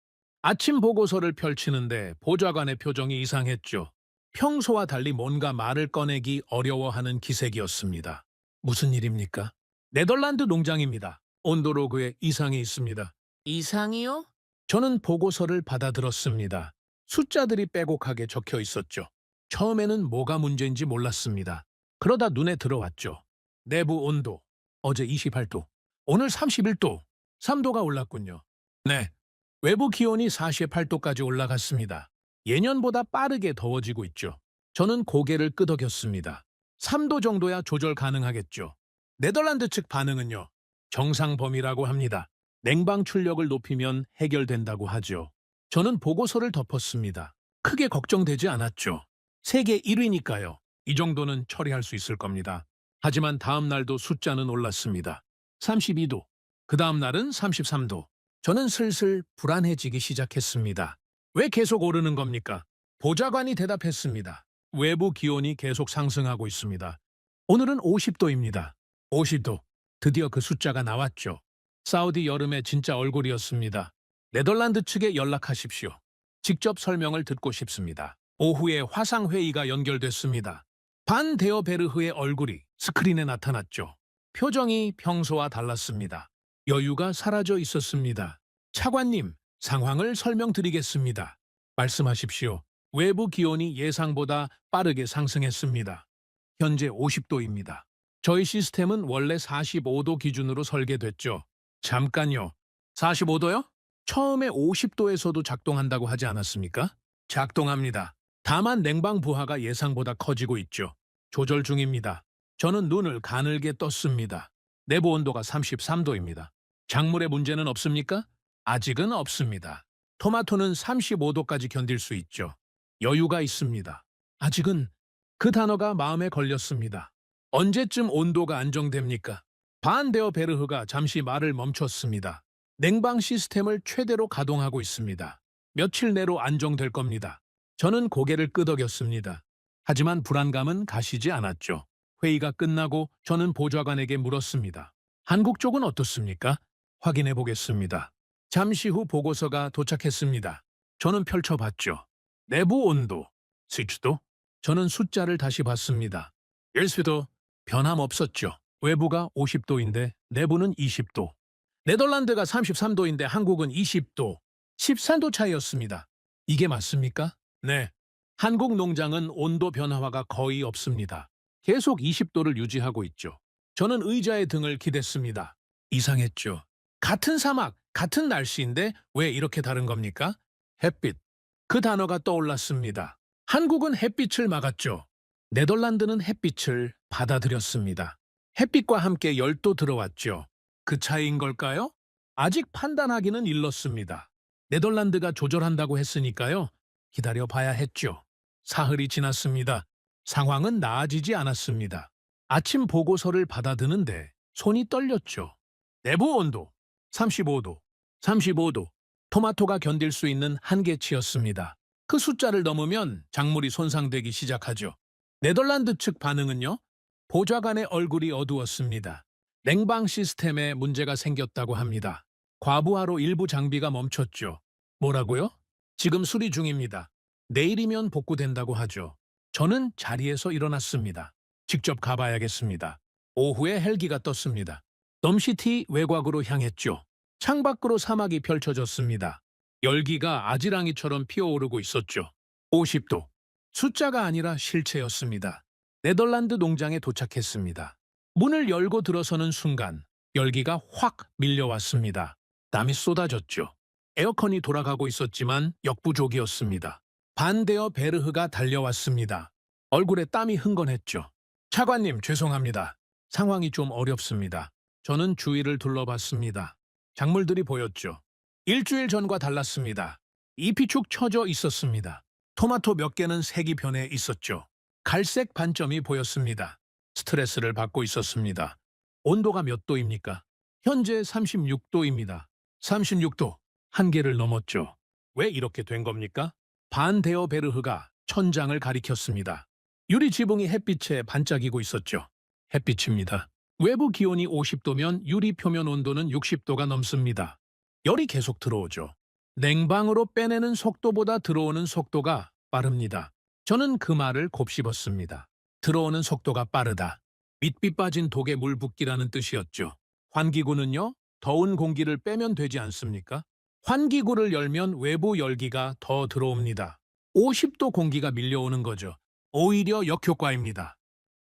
아침 보고서를 펼치는데 보좌관의 표정이 이상했죠. 평소와 달리 뭔가 말을 꺼내기 어려워하는 기색이었습니다. 무슨 일입니까? 네덜란드 농장입니다. 온도로그에 이상이 있습니다. 이상이요? 저는 보고서를 받아들었습니다. 숫자들이 빼곡하게 적혀 있었죠. 처음에는 뭐가 문제인지 몰랐습니다. 그러다 눈에 들어왔죠. 내부 온도, 어제 28도, 오늘 31도, 3도가 올랐군요. 네, 외부 기온이 48도까지 올라갔습니다. 예년보다 빠르게 더워지고 있죠. 저는 고개를 끄덕였습니다. 3도 정도야 조절 가능하겠죠. 네덜란드 측 반응은요. 정상 범위라고 합니다. 냉방 출력을 높이면 해결된다고 하죠. 저는 보고서를 덮었습니다. 크게 걱정되지 않았죠. 세계 1위니까요. 이 정도는 처리할 수 있을 겁니다. 하지만 다음 날도 숫자는 올랐습니다. 32도. 그 다음 날은 33도. 저는 슬슬 불안해지기 시작했습니다. 왜 계속 오르는 겁니까? 보좌관이 대답했습니다. 외부 기온이 계속 상승하고 있습니다. 오늘은 50도입니다. 50도. 드디어 그 숫자가 나왔죠. 사우디 여름의 진짜 얼굴이었습니다. 네덜란드 측에 연락하십시오. 직접 설명을 듣고 싶습니다. 오후에 화상회의가 연결됐습니다. 반 데어베르흐의 얼굴이 스크린에 나타났죠. 표정이 평소와 달랐습니다. 여유가 사라져 있었습니다. 차관님, 상황을 설명드리겠습니다. 말씀하십시오. 외부 기온이 예상보다 빠르게 상승했습니다. 현재 50도입니다. 저희 시스템은 원래 45도 기준으로 설계됐죠. 잠깐요. 45도요? 처음에 50도에서도 작동한다고 하지 않았습니까? 작동합니다. 다만 냉방 부하가 예상보다 커지고 있죠. 조절 중입니다. 저는 눈을 가늘게 떴습니다. 내부 온도가 33도입니다. 작물에 문제는 없습니까? 아직은 없습니다. 토마토는 35도까지 견딜 수 있죠. 여유가 있습니다. 아직은 그 단어가 마음에 걸렸습니다. 언제쯤 온도가 안정됩니까? 반 데어베르흐가 잠시 말을 멈췄습니다. 냉방 시스템을 최대로 가동하고 있습니다. 며칠 내로 안정될 겁니다. 저는 고개를 끄덕였습니다. 하지만 불안감은 가시지 않았죠. 회의가 끝나고 저는 보좌관에게 물었습니다. 한국 쪽은 어떻습니까? 확인해 보겠습니다. 잠시 후 보고서가 도착했습니다. 저는 펼쳐봤죠. 내부 온도, 스위치도. 저는 숫자를 다시 봤습니다. 일수도 변함없었죠. 외부가 50도인데 내부는 20도. 네덜란드가 33도인데 한국은 20도. 13도 차이였습니다. 이게 맞습니까? 네. 한국 농장은 온도 변화가 거의 없습니다. 계속 20도를 유지하고 있죠. 저는 의자의 등을 기댔습니다. 이상했죠. 같은 사막, 같은 날씨인데 왜 이렇게 다른 겁니까? 햇빛. 그 단어가 떠올랐습니다. 한국은 햇빛을 막았죠. 네덜란드는 햇빛을 받아들였습니다. 햇빛과 함께 열도 들어왔죠. 그 차이인 걸까요? 아직 판단하기는 일렀습니다. 네덜란드가 조절한다고 했으니까요. 기다려 봐야 했죠. 사흘이 지났습니다. 상황은 나아지지 않았습니다. 아침 보고서를 받아드는데 손이 떨렸죠. 내부 온도 35도, 35도. 토마토가 견딜 수 있는 한계치였습니다. 그 숫자를 넘으면 작물이 손상되기 시작하죠. 네덜란드 측 반응은요? 보좌관의 얼굴이 어두웠습니다. 냉방 시스템에 문제가 생겼다고 합니다. 과부하로 일부 장비가 멈췄죠. 뭐라고요? 지금 수리 중입니다. 내일이면 복구된다고 하죠. 저는 자리에서 일어났습니다. 직접 가봐야겠습니다. 오후에 헬기가 떴습니다. 덤시티 외곽으로 향했죠. 창밖으로 사막이 펼쳐졌습니다. 열기가 아지랑이처럼 피어오르고 있었죠. 50도. 숫자가 아니라 실체였습니다. 네덜란드 농장에 도착했습니다. 문을 열고 들어서는 순간 열기가 확 밀려왔습니다. 땀이 쏟아졌죠. 에어컨이 돌아가고 있었지만 역부족이었습니다. 반데어 베르흐가 달려왔습니다. 얼굴에 땀이 흥건했죠. 차관님, 죄송합니다. 상황이 좀 어렵습니다. 저는 주위를 둘러봤습니다. 작물들이 보였죠. 일주일 전과 달랐습니다. 잎이 축 처져 있었습니다. 토마토 몇 개는 색이 변해 있었죠. 갈색 반점이 보였습니다. 스트레스를 받고 있었습니다. 온도가 몇 도입니까? 현재 36도입니다. 36도. 한계를 넘었죠. 왜 이렇게 된 겁니까? 반 데어 베르흐가 천장을 가리켰습니다. 유리 지붕이 햇빛에 반짝이고 있었죠. 햇빛입니다. 외부 기온이 50도면 유리 표면 온도는 60도가 넘습니다. 열이 계속 들어오죠. 냉방으로 빼내는 속도보다 들어오는 속도가 빠릅니다. 저는 그 말을 곱씹었습니다. 들어오는 속도가 빠르다. 밑비 빠진 독에 물 붓기라는 뜻이었죠. 환기구는요, 더운 공기를 빼면 되지 않습니까? 환기구를 열면 외부 열기가 더 들어옵니다. 50도 공기가 밀려오는 거죠. 오히려 역효과입니다.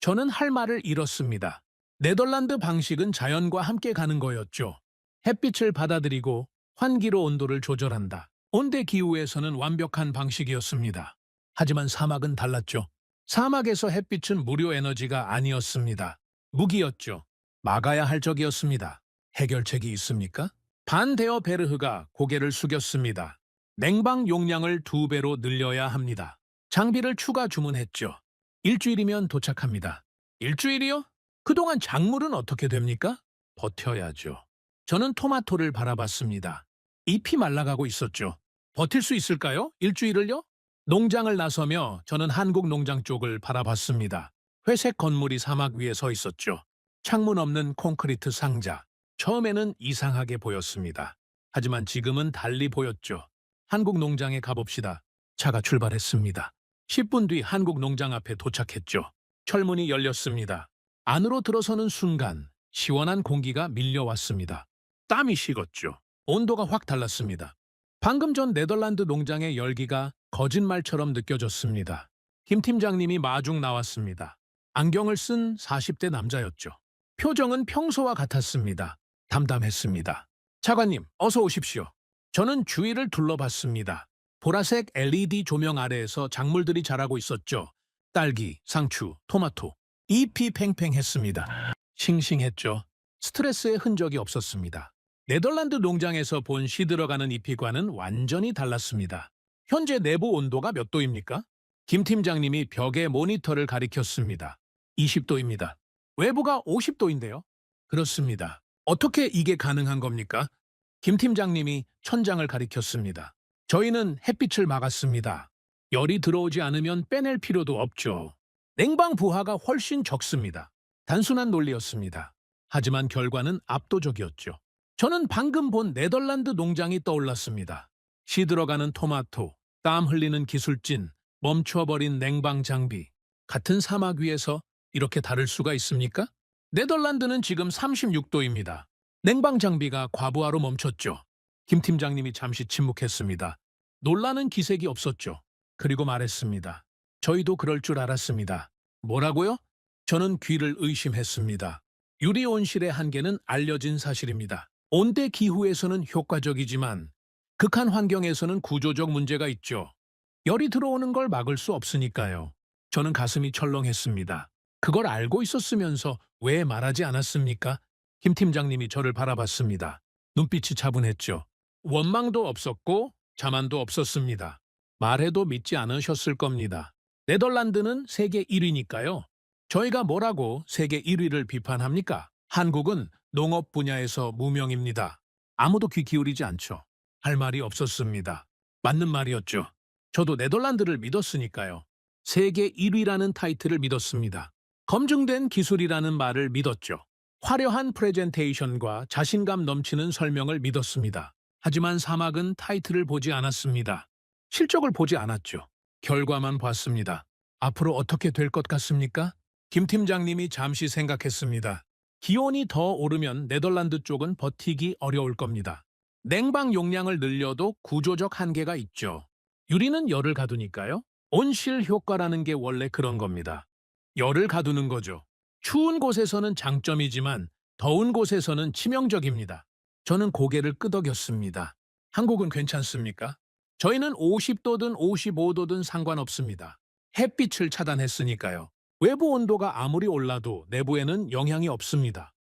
저는 할 말을 잃었습니다. 네덜란드 방식은 자연과 함께 가는 거였죠. 햇빛을 받아들이고 환기로 온도를 조절한다. 온대 기후에서는 완벽한 방식이었습니다. 하지만 사막은 달랐죠. 사막에서 햇빛은 무료 에너지가 아니었습니다. 무기였죠. 막아야 할 적이었습니다. 해결책이 있습니까? 반데어 베르흐가 고개를 숙였습니다. 냉방 용량을 2배로 늘려야 합니다. 장비를 추가 주문했죠. 일주일이면 도착합니다. 일주일이요? 그동안 작물은 어떻게 됩니까? 버텨야죠. 저는 토마토를 바라봤습니다. 잎이 말라가고 있었죠. 버틸 수 있을까요? 일주일을요? 농장을 나서며 저는 한국 농장 쪽을 바라봤습니다. 회색 건물이 사막 위에 서 있었죠. 창문 없는 콘크리트 상자. 처음에는 이상하게 보였습니다. 하지만 지금은 달리 보였죠. 한국 농장에 가봅시다. 차가 출발했습니다. 10분 뒤 한국 농장 앞에 도착했죠. 철문이 열렸습니다. 안으로 들어서는 순간 시원한 공기가 밀려왔습니다. 땀이 식었죠. 온도가 확 달랐습니다. 방금 전 네덜란드 농장의 열기가 거짓말처럼 느껴졌습니다. 김 팀장님이 마중 나왔습니다. 안경을 쓴 40대 남자였죠. 표정은 평소와 같았습니다. 담담했습니다. 차관님, 어서 오십시오. 저는 주위를 둘러봤습니다. 보라색 LED 조명 아래에서 작물들이 자라고 있었죠. 딸기, 상추, 토마토. 잎이 팽팽했습니다. 싱싱했죠. 스트레스의 흔적이 없었습니다. 네덜란드 농장에서 본 시들어가는 잎이과는 완전히 달랐습니다. 현재 내부 온도가 몇 도입니까? 김 팀장님이 벽에 모니터를 가리켰습니다. 20도입니다. 외부가 50도인데요. 그렇습니다. 어떻게 이게 가능한 겁니까? 김 팀장님이 천장을 가리켰습니다. 저희는 햇빛을 막았습니다. 열이 들어오지 않으면 빼낼 필요도 없죠. 냉방 부하가 훨씬 적습니다. 단순한 논리였습니다. 하지만 결과는 압도적이었죠. 저는 방금 본 네덜란드 농장이 떠올랐습니다. 시들어가는 토마토, 땀 흘리는 기술진, 멈춰버린 냉방 장비. 같은 사막 위에서 이렇게 다를 수가 있습니까? 네덜란드는 지금 36도입니다. 냉방 장비가 과부하로 멈췄죠. 김 팀장님이 잠시 침묵했습니다. 놀라는 기색이 없었죠. 그리고 말했습니다. 저희도 그럴 줄 알았습니다. 뭐라고요? 저는 귀를 의심했습니다. 유리 온실의 한계는 알려진 사실입니다. 온대 기후에서는 효과적이지만 극한 환경에서는 구조적 문제가 있죠. 열이 들어오는 걸 막을 수 없으니까요. 저는 가슴이 철렁했습니다. 그걸 알고 있었으면서 왜 말하지 않았습니까? 김 팀장님이 저를 바라봤습니다. 눈빛이 차분했죠. 원망도 없었고 자만도 없었습니다. 말해도 믿지 않으셨을 겁니다. 네덜란드는 세계 1위니까요. 저희가 뭐라고 세계 1위를 비판합니까? 한국은 농업 분야에서 무명입니다. 아무도 귀 기울이지 않죠. 할 말이 없었습니다. 맞는 말이었죠. 저도 네덜란드를 믿었으니까요. 세계 1위라는 타이틀을 믿었습니다. 검증된 기술이라는 말을 믿었죠. 화려한 프레젠테이션과 자신감 넘치는 설명을 믿었습니다. 하지만 사막은 타이틀을 보지 않았습니다. 실적을 보지 않았죠. 결과만 봤습니다. 앞으로 어떻게 될 것 같습니까? 김 팀장님이 잠시 생각했습니다. 기온이 더 오르면 네덜란드 쪽은 버티기 어려울 겁니다. 냉방 용량을 늘려도 구조적 한계가 있죠. 유리는 열을 가두니까요. 온실 효과라는 게 원래 그런 겁니다. 열을 가두는 거죠. 추운 곳에서는 장점이지만 더운 곳에서는 치명적입니다. 저는 고개를 끄덕였습니다. 한국은 괜찮습니까? 저희는 50도든 55도든 상관없습니다. 햇빛을 차단했으니까요. 외부 온도가 아무리 올라도 내부에는 영향이 없습니다.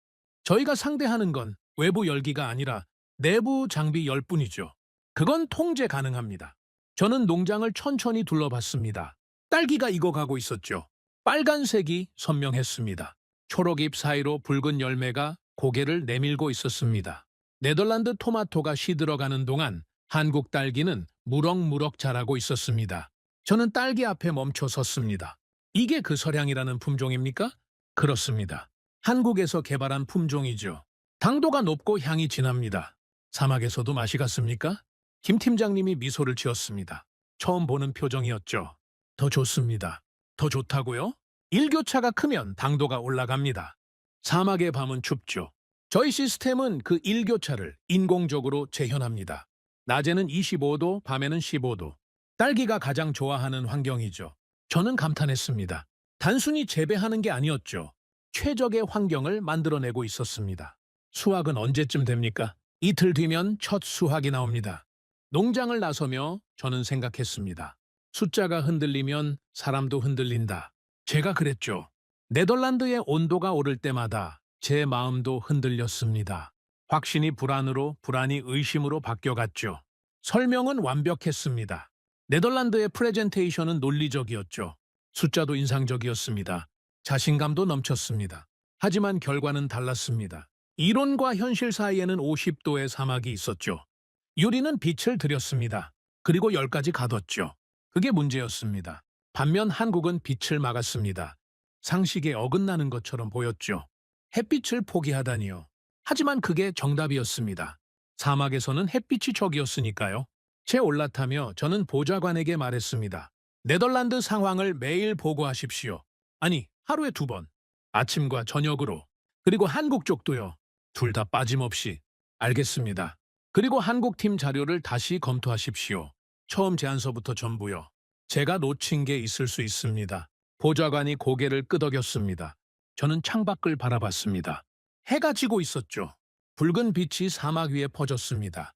저희가 상대하는 건 외부 열기가 아니라 내부 장비 열뿐이죠. 그건 통제 가능합니다. 저는 농장을 천천히 둘러봤습니다. 딸기가 익어가고 있었죠. 빨간색이 선명했습니다. 초록잎 사이로 붉은 열매가 고개를 내밀고 있었습니다. 네덜란드 토마토가 시들어가는 동안 한국 딸기는 무럭무럭 자라고 있었습니다. 저는 딸기 앞에 멈춰 섰습니다. 이게 그 서량이라는 품종입니까? 그렇습니다. 한국에서 개발한 품종이죠. 당도가 높고 향이 진합니다. 사막에서도 맛이 갔습니까? 김 팀장님이 미소를 지었습니다. 처음 보는 표정이었죠. 더 좋습니다. 더 좋다고요? 일교차가 크면 당도가 올라갑니다. 사막의 밤은 춥죠. 저희 시스템은 그 일교차를 인공적으로 재현합니다. 낮에는 25도, 밤에는 15도. 딸기가 가장 좋아하는 환경이죠. 저는 감탄했습니다. 단순히 재배하는 게 아니었죠. 최적의 환경을 만들어내고 있었습니다. 수확은 언제쯤 됩니까? 이틀 뒤면 첫 수확이 나옵니다. 농장을 나서며 저는 생각했습니다. 숫자가 흔들리면 사람도 흔들린다. 제가 그랬죠. 네덜란드의 온도가 오를 때마다 제 마음도 흔들렸습니다. 확신이 불안으로, 불안이 의심으로 바뀌어갔죠. 설명은 완벽했습니다. 네덜란드의 프레젠테이션은 논리적이었죠. 숫자도 인상적이었습니다. 자신감도 넘쳤습니다. 하지만 결과는 달랐습니다. 이론과 현실 사이에는 50도의 사막이 있었죠. 유리는 빛을 들였습니다. 그리고 10가지 가뒀죠. 그게 문제였습니다. 반면 한국은 빛을 막았습니다. 상식에 어긋나는 것처럼 보였죠. 햇빛을 포기하다니요. 하지만 그게 정답이었습니다. 사막에서는 햇빛이 적이었으니까요. 제 올라타며 저는 보좌관에게 말했습니다. 네덜란드 상황을 매일 보고하십시오. 아니, 하루에 2번. 아침과 저녁으로. 그리고 한국 쪽도요. 둘 다 빠짐없이. 알겠습니다. 그리고 한국팀 자료를 다시 검토하십시오. 처음 제안서부터 전부요. 제가 놓친 게 있을 수 있습니다. 보좌관이 고개를 끄덕였습니다. 저는 창밖을 바라봤습니다. 해가 지고 있었죠. 붉은 빛이 사막 위에 퍼졌습니다.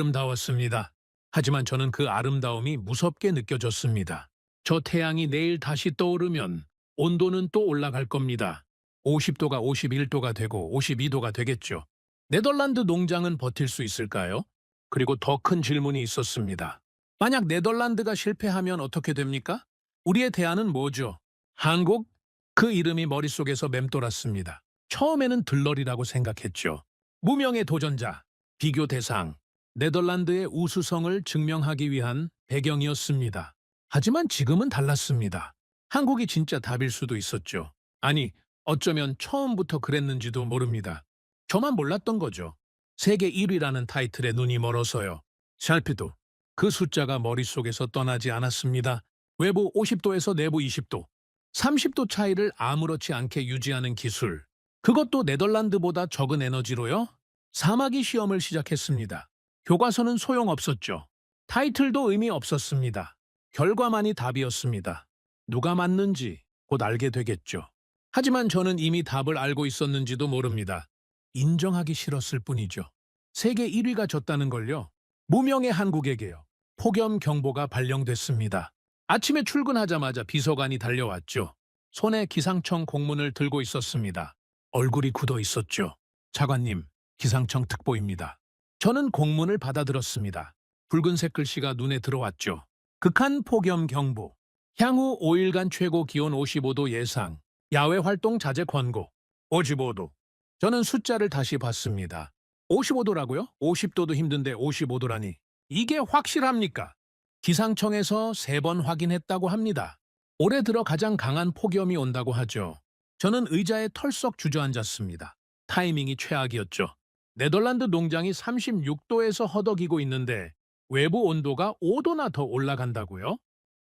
아름다웠습니다. 하지만 저는 그 아름다움이 무섭게 느껴졌습니다. 저 태양이 내일 다시 떠오르면 온도는 또 올라갈 겁니다. 50도가 51도가 되고 52도가 되겠죠. 네덜란드 농장은 버틸 수 있을까요? 그리고 더 큰 질문이 있었습니다. 만약 네덜란드가 실패하면 어떻게 됩니까? 우리의 대안은 뭐죠? 한국? 그 이름이 머릿속에서 맴돌았습니다. 처음에는 들러리라고 생각했죠. 무명의 도전자, 비교 대상, 네덜란드의 우수성을 증명하기 위한 배경이었습니다. 하지만 지금은 달랐습니다. 한국이 진짜 답일 수도 있었죠. 아니, 어쩌면 처음부터 그랬는지도 모릅니다. 저만 몰랐던 거죠. 세계 1위라는 타이틀에 눈이 멀어서요. 샬피도 그 숫자가 머릿속에서 떠나지 않았습니다. 외부 50도에서 내부 20도, 30도 차이를 아무렇지 않게 유지하는 기술. 그것도 네덜란드보다 적은 에너지로요. 사마귀 시험을 시작했습니다. 교과서는 소용없었죠. 타이틀도 의미 없었습니다. 결과만이 답이었습니다. 누가 맞는지 곧 알게 되겠죠. 하지만 저는 이미 답을 알고 있었는지도 모릅니다. 인정하기 싫었을 뿐이죠. 세계 1위가 졌다는 걸요. 무명의 한국에게요. 폭염 경보가 발령됐습니다. 아침에 출근하자마자 비서관이 달려왔죠. 손에 기상청 공문을 들고 있었습니다. 얼굴이 굳어 있었죠. 차관님, 기상청 특보입니다. 저는 공문을 받아들었습니다. 붉은색 글씨가 눈에 들어왔죠. 극한 폭염 경보. 향후 5일간 최고 기온 55도 예상. 야외 활동 자제 권고. 55도. 저는 숫자를 다시 봤습니다. 55도라고요? 50도도 힘든데 55도라니. 이게 확실합니까? 기상청에서 3번 확인했다고 합니다. 올해 들어 가장 강한 폭염이 온다고 하죠. 저는 의자에 털썩 주저앉았습니다. 타이밍이 최악이었죠. 네덜란드 농장이 36도에서 허덕이고 있는데 외부 온도가 5도나 더 올라간다고요?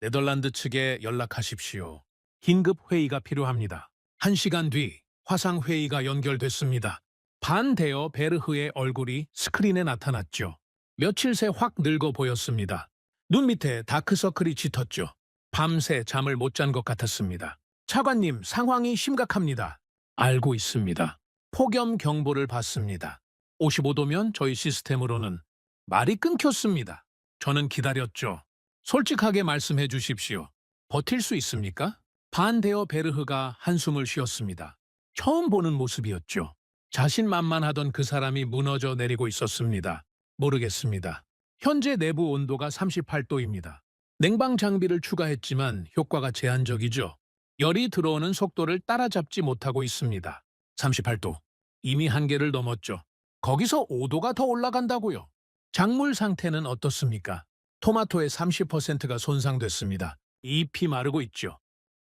네덜란드 측에 연락하십시오. 긴급 회의가 필요합니다. 1시간 뒤 화상회의가 연결됐습니다. 반데어 베르흐의 얼굴이 스크린에 나타났죠. 며칠 새 확 늙어 보였습니다. 눈 밑에 다크서클이 짙었죠. 밤새 잠을 못 잔 것 같았습니다. 차관님, 상황이 심각합니다. 알고 있습니다. 폭염 경보를 받습니다. 55도면 저희 시스템으로는 말이 끊겼습니다. 저는 기다렸죠. 솔직하게 말씀해 주십시오. 버틸 수 있습니까? 반데어 베르흐가 한숨을 쉬었습니다. 처음 보는 모습이었죠. 자신만만하던 그 사람이 무너져 내리고 있었습니다. 모르겠습니다. 현재 내부 온도가 38도입니다. 냉방 장비를 추가했지만 효과가 제한적이죠. 열이 들어오는 속도를 따라잡지 못하고 있습니다. 38도. 이미 한계를 넘었죠. 거기서 5도가 더 올라간다고요. 작물 상태는 어떻습니까? 토마토의 30%가 손상됐습니다. 잎이 마르고 있죠.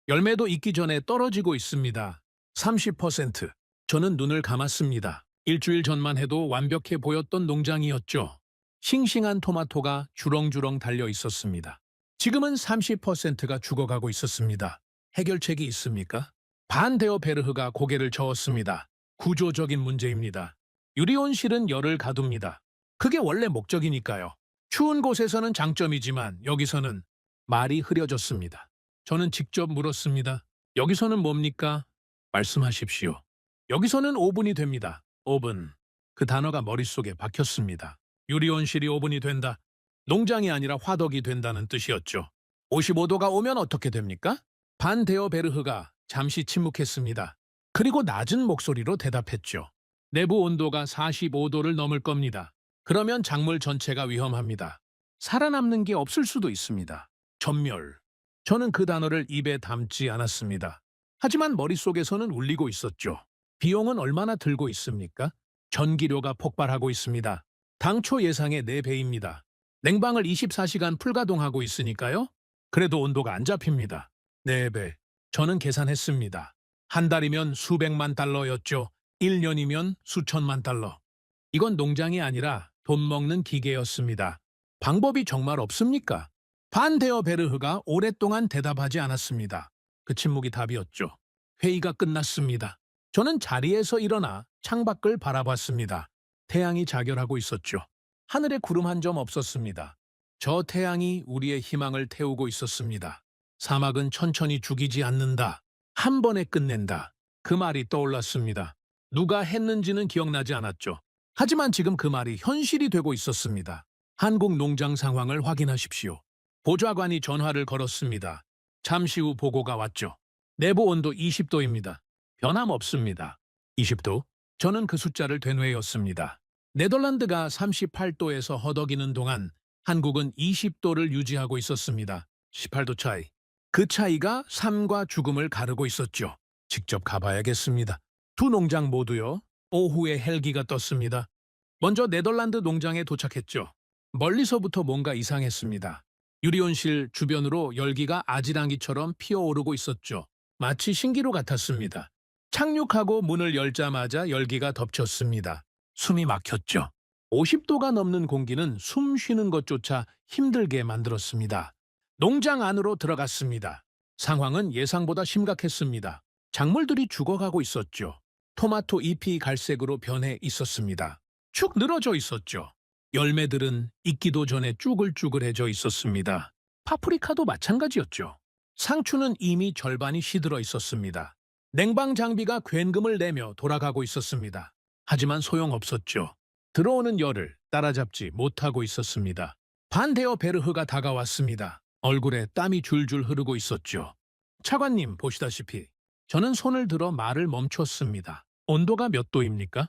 열매도 익기 전에 떨어지고 있습니다. 30%. 저는 눈을 감았습니다. 일주일 전만 해도 완벽해 보였던 농장이었죠. 싱싱한 토마토가 주렁주렁 달려 있었습니다. 지금은 30%가 죽어가고 있었습니다. 해결책이 있습니까? 반데어 베르흐가 고개를 저었습니다. 구조적인 문제입니다. 유리온실은 열을 가둡니다. 그게 원래 목적이니까요. 추운 곳에서는 장점이지만 여기서는 말이 흐려졌습니다. 저는 직접 물었습니다. 여기서는 뭡니까? 말씀하십시오. 여기서는 오븐이 됩니다. 오븐. 그 단어가 머릿속에 박혔습니다. 유리온실이 오븐이 된다. 농장이 아니라 화덕이 된다는 뜻이었죠. 55도가 오면 어떻게 됩니까? 반 데어 베르흐가 잠시 침묵했습니다. 그리고 낮은 목소리로 대답했죠. 내부 온도가 45도를 넘을 겁니다. 그러면 작물 전체가 위험합니다. 살아남는 게 없을 수도 있습니다. 전멸. 저는 그 단어를 입에 담지 않았습니다. 하지만 머릿속에서는 울리고 있었죠. 비용은 얼마나 들고 있습니까? 전기료가 폭발하고 있습니다. 당초 예상의 4배입니다. 냉방을 24시간 풀가동하고 있으니까요. 그래도 온도가 안 잡힙니다. 4배. 저는 계산했습니다. 한 달이면 수백만 달러였죠. 1년이면 수천만 달러. 이건 농장이 아니라 돈 먹는 기계였습니다. 방법이 정말 없습니까? 반 데어 베르흐가 오랫동안 대답하지 않았습니다. 그 침묵이 답이었죠. 회의가 끝났습니다. 저는 자리에서 일어나 창밖을 바라봤습니다. 태양이 자결하고 있었죠. 하늘에 구름 한 점 없었습니다. 저 태양이 우리의 희망을 태우고 있었습니다. 사막은 천천히 죽이지 않는다. 한 번에 끝낸다. 그 말이 떠올랐습니다. 누가 했는지는 기억나지 않았죠. 하지만 지금 그 말이 현실이 되고 있었습니다. 한국 농장 상황을 확인하십시오. 보좌관이 전화를 걸었습니다. 잠시 후 보고가 왔죠. 내부 온도 20도입니다. 변함없습니다. 20도? 저는 그 숫자를 되뇌었습니다. 네덜란드가 38도에서 허덕이는 동안 한국은 20도를 유지하고 있었습니다. 18도 차이. 그 차이가 삶과 죽음을 가르고 있었죠. 직접 가봐야겠습니다. 두 농장 모두요. 오후에 헬기가 떴습니다. 먼저 네덜란드 농장에 도착했죠. 멀리서부터 뭔가 이상했습니다. 유리온실 주변으로 열기가 아지랑이처럼 피어오르고 있었죠. 마치 신기루 같았습니다. 착륙하고 문을 열자마자 열기가 덮쳤습니다. 숨이 막혔죠. 50도가 넘는 공기는 숨 쉬는 것조차 힘들게 만들었습니다. 농장 안으로 들어갔습니다. 상황은 예상보다 심각했습니다. 작물들이 죽어가고 있었죠. 토마토 잎이 갈색으로 변해 있었습니다. 축 늘어져 있었죠. 열매들은 익기도 전에 쭈글쭈글해져 있었습니다. 파프리카도 마찬가지였죠. 상추는 이미 절반이 시들어 있었습니다. 냉방 장비가 굉금을 내며 돌아가고 있었습니다. 하지만 소용없었죠. 들어오는 열을 따라잡지 못하고 있었습니다. 반 데어 베르흐가 다가왔습니다. 얼굴에 땀이 줄줄 흐르고 있었죠. 차관님 보시다시피 저는 손을 들어 말을 멈췄습니다. 온도가 몇 도입니까?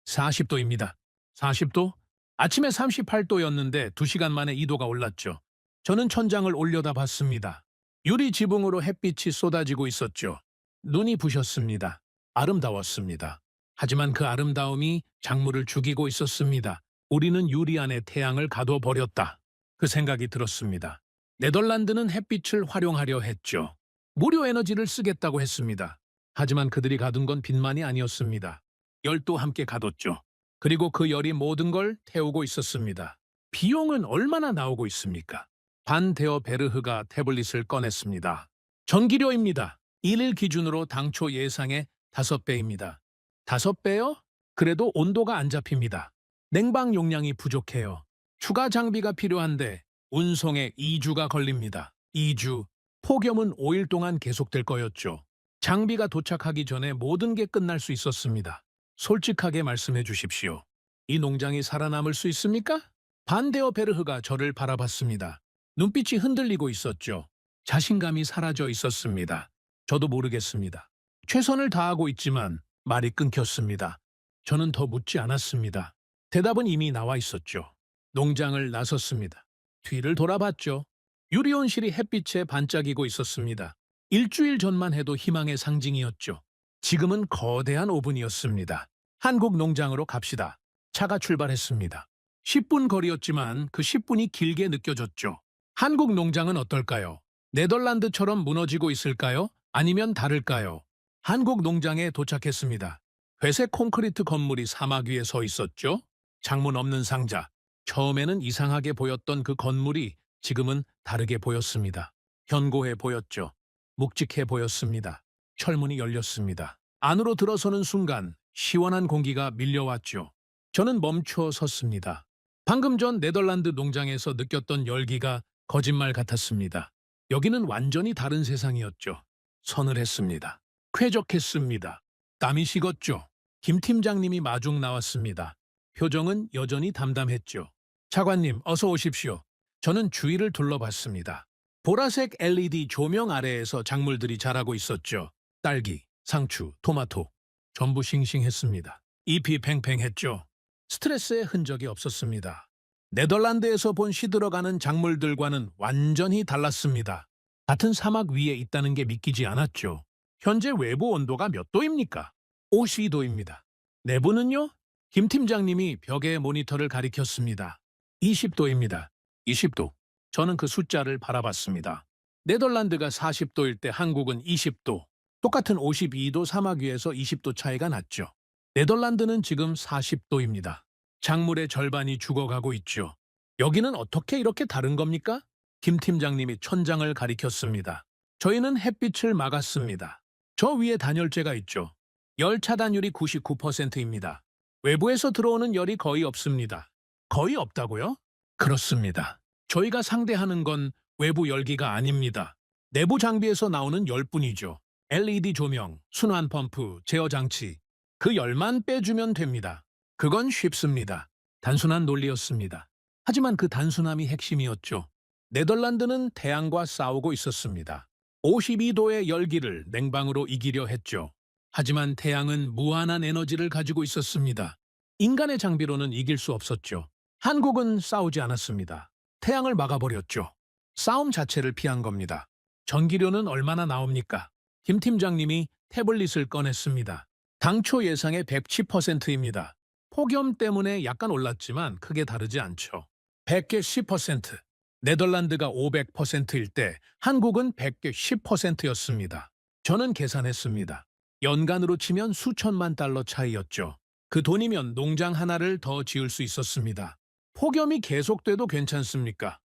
40도입니다. 40도? 아침에 38도였는데 2시간 만에 2도가 올랐죠. 저는 천장을 올려다 봤습니다. 유리 지붕으로 햇빛이 쏟아지고 있었죠. 눈이 부셨습니다. 아름다웠습니다. 하지만 그 아름다움이 작물을 죽이고 있었습니다. 우리는 유리 안에 태양을 가둬버렸다. 그 생각이 들었습니다. 네덜란드는 햇빛을 활용하려 했죠. 무료 에너지를 쓰겠다고 했습니다. 하지만 그들이 가둔 건 빛만이 아니었습니다. 열도 함께 가뒀죠. 그리고 그 열이 모든 걸 태우고 있었습니다. 비용은 얼마나 나오고 있습니까? 반 데어 베르흐가 태블릿을 꺼냈습니다. 전기료입니다. 1일 기준으로 당초 예상의 5배입니다. 5배요? 그래도 온도가 안 잡힙니다. 냉방 용량이 부족해요. 추가 장비가 필요한데 운송에 2주가 걸립니다. 2주. 폭염은 5일 동안 계속될 거였죠. 장비가 도착하기 전에 모든 게 끝날 수 있었습니다. 솔직하게 말씀해 주십시오. 이 농장이 살아남을 수 있습니까? 반 데어 베르흐가 저를 바라봤습니다. 눈빛이 흔들리고 있었죠. 자신감이 사라져 있었습니다. 저도 모르겠습니다. 최선을 다하고 있지만 말이 끊겼습니다. 저는 더 묻지 않았습니다. 대답은 이미 나와 있었죠. 농장을 나섰습니다. 뒤를 돌아봤죠. 유리온실이 햇빛에 반짝이고 있었습니다. 일주일 전만 해도 희망의 상징이었죠. 지금은 거대한 오븐이었습니다. 한국 농장으로 갑시다. 차가 출발했습니다. 10분 거리였지만 그 10분이 길게 느껴졌죠. 한국 농장은 어떨까요? 네덜란드처럼 무너지고 있을까요? 아니면 다를까요? 한국 농장에 도착했습니다. 회색 콘크리트 건물이 사막 위에 서 있었죠. 창문 없는 상자. 처음에는 이상하게 보였던 그 건물이 지금은 다르게 보였습니다. 견고해 보였죠. 묵직해 보였습니다. 철문이 열렸습니다. 안으로 들어서는 순간 시원한 공기가 밀려왔죠. 저는 멈춰 섰습니다. 방금 전 네덜란드 농장에서 느꼈던 열기가 거짓말 같았습니다. 여기는 완전히 다른 세상이었죠. 서늘했습니다. 쾌적했습니다. 땀이 식었죠. 김 팀장님이 마중 나왔습니다. 표정은 여전히 담담했죠. 차관님, 어서 오십시오. 저는 주위를 둘러봤습니다. 보라색 LED 조명 아래에서 작물들이 자라고 있었죠. 딸기, 상추, 토마토. 전부 싱싱했습니다. 잎이 팽팽했죠. 스트레스의 흔적이 없었습니다. 네덜란드에서 본 시들어가는 작물들과는 완전히 달랐습니다. 같은 사막 위에 있다는 게 믿기지 않았죠. 현재 외부 온도가 몇 도입니까? 52도입니다. 내부는요? 김 팀장님이 벽에 모니터를 가리켰습니다. 20도입니다. 20도. 저는 그 숫자를 바라봤습니다. 네덜란드가 40도일 때 한국은 20도. 똑같은 52도 사막 위에서 20도 차이가 났죠. 네덜란드는 지금 40도입니다. 작물의 절반이 죽어가고 있죠. 여기는 어떻게 이렇게 다른 겁니까? 김 팀장님이 천장을 가리켰습니다. 저희는 햇빛을 막았습니다. 저 위에 단열재가 있죠. 열 차단율이 99%입니다. 외부에서 들어오는 열이 거의 없습니다. 거의 없다고요? 그렇습니다. 저희가 상대하는 건 외부 열기가 아닙니다. 내부 장비에서 나오는 열뿐이죠. LED 조명, 순환 펌프, 제어 장치. 그 열만 빼주면 됩니다. 그건 쉽습니다. 단순한 논리였습니다. 하지만 그 단순함이 핵심이었죠. 네덜란드는 태양과 싸우고 있었습니다. 52도의 열기를 냉방으로 이기려 했죠. 하지만 태양은 무한한 에너지를 가지고 있었습니다. 인간의 장비로는 이길 수 없었죠. 한국은 싸우지 않았습니다. 태양을 막아버렸죠. 싸움 자체를 피한 겁니다. 전기료는 얼마나 나옵니까? 김 팀장님이 태블릿을 꺼냈습니다. 당초 예상의 110%입니다. 폭염 때문에 약간 올랐지만 크게 다르지 않죠. 100개 10%. 네덜란드가 500%일 때 한국은 100개 10%였습니다. 저는 계산했습니다. 연간으로 치면 수천만 달러 차이였죠. 그 돈이면 농장 하나를 더 지을 수 있었습니다. 폭염이 계속돼도 괜찮습니까?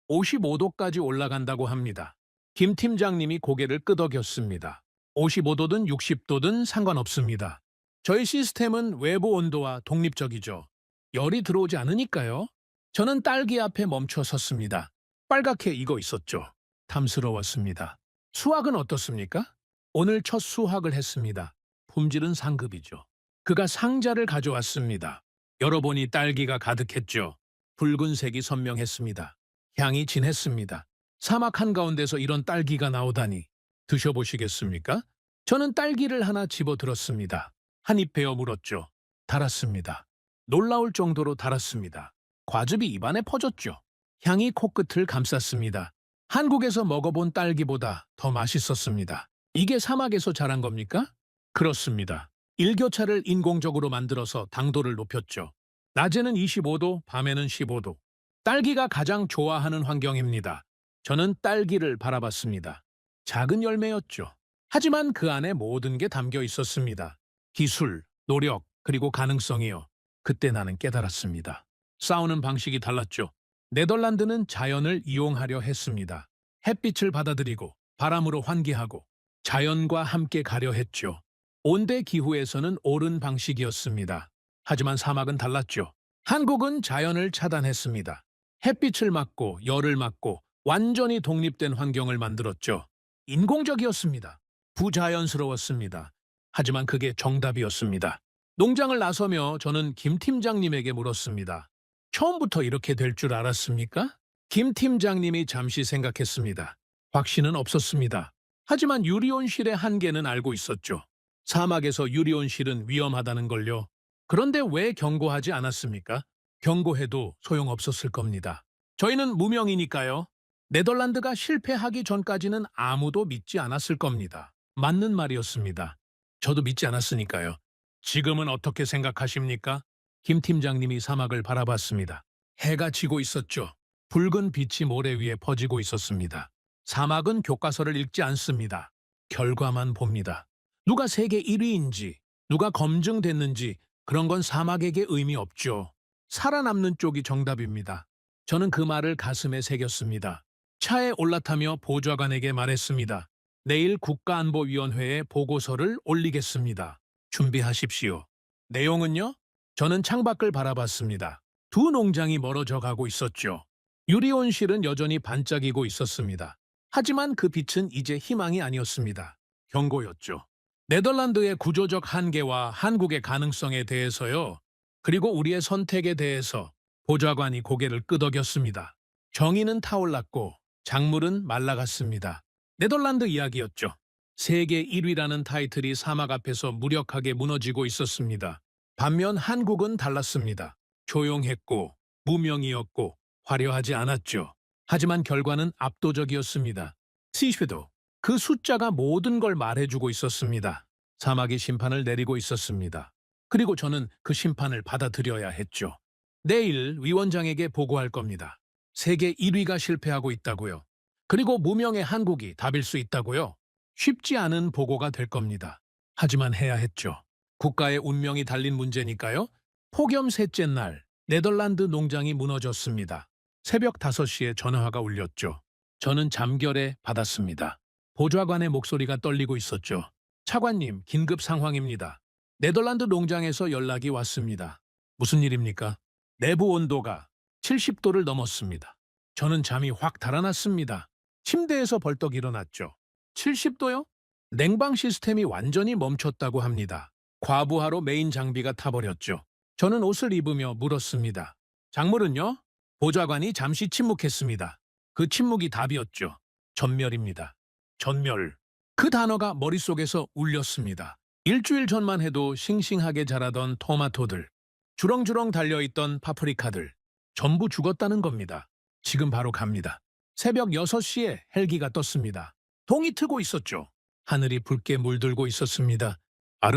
55도까지 올라간다고 합니다. 김 팀장님이 고개를 끄덕였습니다. 55도든 60도든 상관없습니다. 저희 시스템은 외부 온도와 독립적이죠. 열이 들어오지 않으니까요. 저는 딸기 앞에 멈춰 섰습니다. 빨갛게 익어 있었죠. 탐스러웠습니다. 수확은 어떻습니까? 오늘 첫 수확을 했습니다. 품질은 상급이죠. 그가 상자를 가져왔습니다. 열어보니 딸기가 가득했죠. 붉은색이 선명했습니다. 향이 진했습니다. 사막 한가운데서 이런 딸기가 나오다니. 드셔보시겠습니까? 저는 딸기를 하나 집어들었습니다. 한 입 베어 물었죠. 달았습니다. 놀라울 정도로 달았습니다. 과즙이 입안에 퍼졌죠. 향이 코끝을 감쌌습니다. 한국에서 먹어본 딸기보다 더 맛있었습니다. 이게 사막에서 자란 겁니까? 그렇습니다. 일교차를 인공적으로 만들어서 당도를 높였죠. 낮에는 25도, 밤에는 15도. 딸기가 가장 좋아하는 환경입니다. 저는 딸기를 바라봤습니다. 작은 열매였죠. 하지만 그 안에 모든 게 담겨 있었습니다. 기술, 노력, 그리고 가능성이요. 그때 나는 깨달았습니다. 싸우는 방식이 달랐죠. 네덜란드는 자연을 이용하려 했습니다. 햇빛을 받아들이고 바람으로 환기하고 자연과 함께 가려 했죠. 온대 기후에서는 옳은 방식이었습니다. 하지만 사막은 달랐죠. 한국은 자연을 차단했습니다. 햇빛을 막고 열을 막고 완전히 독립된 환경을 만들었죠. 인공적이었습니다. 부자연스러웠습니다. 하지만 그게 정답이었습니다. 농장을 나서며 저는 김 팀장님에게 물었습니다. 처음부터 이렇게 될 줄 알았습니까? 김 팀장님이 잠시 생각했습니다. 확신은 없었습니다. 하지만 유리온실의 한계는 알고 있었죠. 사막에서 유리온실은 위험하다는 걸요. 그런데 왜 경고하지 않았습니까? 경고해도 소용없었을 겁니다. 저희는 무명이니까요. 네덜란드가 실패하기 전까지는 아무도 믿지 않았을 겁니다. 맞는 말이었습니다. 저도 믿지 않았으니까요. 지금은 어떻게 생각하십니까? 김 팀장님이 사막을 바라봤습니다. 해가 지고 있었죠. 붉은 빛이 모래 위에 퍼지고 있었습니다. 사막은 교과서를 읽지 않습니다. 결과만 봅니다. 누가 세계 1위인지, 누가 검증됐는지 그런 건 사막에게 의미 없죠. 살아남는 쪽이 정답입니다. 저는 그 말을 가슴에 새겼습니다. 차에 올라타며 보좌관에게 말했습니다. 내일 국가안보위원회에 보고서를 올리겠습니다. 준비하십시오. 내용은요? 저는 창밖을 바라봤습니다. 두 농장이 멀어져 가고 있었죠. 유리온실은 여전히 반짝이고 있었습니다. 하지만 그 빛은 이제 희망이 아니었습니다. 경고였죠. 네덜란드의 구조적 한계와 한국의 가능성에 대해서요. 그리고 우리의 선택에 대해서 보좌관이 고개를 끄덕였습니다. 정의는 타올랐고 작물은 말라갔습니다. 네덜란드 이야기였죠. 세계 1위라는 타이틀이 사막 앞에서 무력하게 무너지고 있었습니다. 반면 한국은 달랐습니다. 조용했고 무명이었고 화려하지 않았죠. 하지만 결과는 압도적이었습니다. 시슈도 그 숫자가 모든 걸 말해주고 있었습니다. 사막이 심판을 내리고 있었습니다. 그리고 저는 그 심판을 받아들여야 했죠. 내일 위원장에게 보고할 겁니다. 세계 1위가 실패하고 있다고요. 그리고 무명의 한국이 답일 수 있다고요. 쉽지 않은 보고가 될 겁니다. 하지만 해야 했죠. 국가의 운명이 달린 문제니까요. 폭염 셋째 날 네덜란드 농장이 무너졌습니다. 새벽 5시에 전화가 울렸죠. 저는 잠결에 받았습니다. 보좌관의 목소리가 떨리고 있었죠. 차관님, 긴급 상황입니다. 네덜란드 농장에서 연락이 왔습니다. 무슨 일입니까? 내부 온도가 70도를 넘었습니다. 저는 잠이 확 달아났습니다. 침대에서 벌떡 일어났죠. 70도요? 냉방 시스템이 완전히 멈췄다고 합니다. 과부하로 메인 장비가 타버렸죠. 저는 옷을 입으며 물었습니다. 작물은요? 보좌관이 잠시 침묵했습니다. 그 침묵이 답이었죠. 전멸입니다. 전멸. 그 단어가 머릿속에서 울렸습니다. 일주일 전만 해도 싱싱하게 자라던 토마토들, 주렁주렁 달려있던 파프리카들, 전부 죽었다는 겁니다. 지금 바로 갑니다. 새벽 6시에 헬기가 떴습니다. 동이 트고 있었죠. 하늘이 붉게 물들고 있었습니다.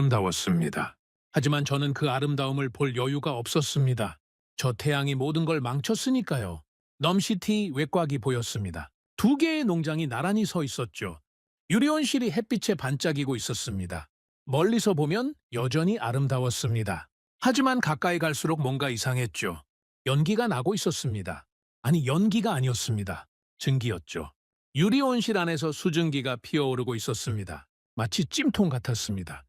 아름다웠습니다. 하지만 저는 그 아름다움을 볼 여유가 없었습니다. 저 태양이 모든 걸 망쳤으니까요. 넘시티 외곽이 보였습니다. 2개의 농장이 나란히 서 있었죠. 유리온실이 햇빛에 반짝이고 있었습니다. 멀리서 보면 여전히 아름다웠습니다. 하지만 가까이 갈수록 뭔가 이상했죠. 연기가 나고 있었습니다. 아니, 연기가 아니었습니다. 증기였죠. 유리온실 안에서 수증기가 피어오르고 있었습니다. 마치 찜통 같았습니다.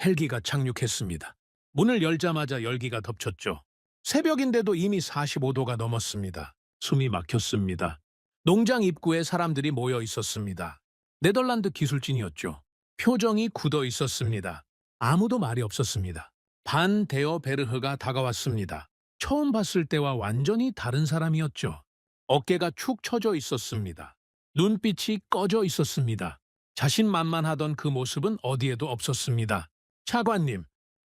헬기가 착륙했습니다. 문을 열자마자 열기가 덮쳤죠. 새벽인데도 이미 45도가 넘었습니다. 숨이 막혔습니다. 농장 입구에 사람들이 모여 있었습니다. 네덜란드 기술진이었죠. 표정이 굳어 있었습니다. 아무도 말이 없었습니다. 반 데어 베르흐가 다가왔습니다. 처음 봤을 때와 완전히 다른 사람이었죠. 어깨가 축 처져 있었습니다. 눈빛이 꺼져 있었습니다. 자신만만하던 그 모습은 어디에도 없었습니다. 차관님,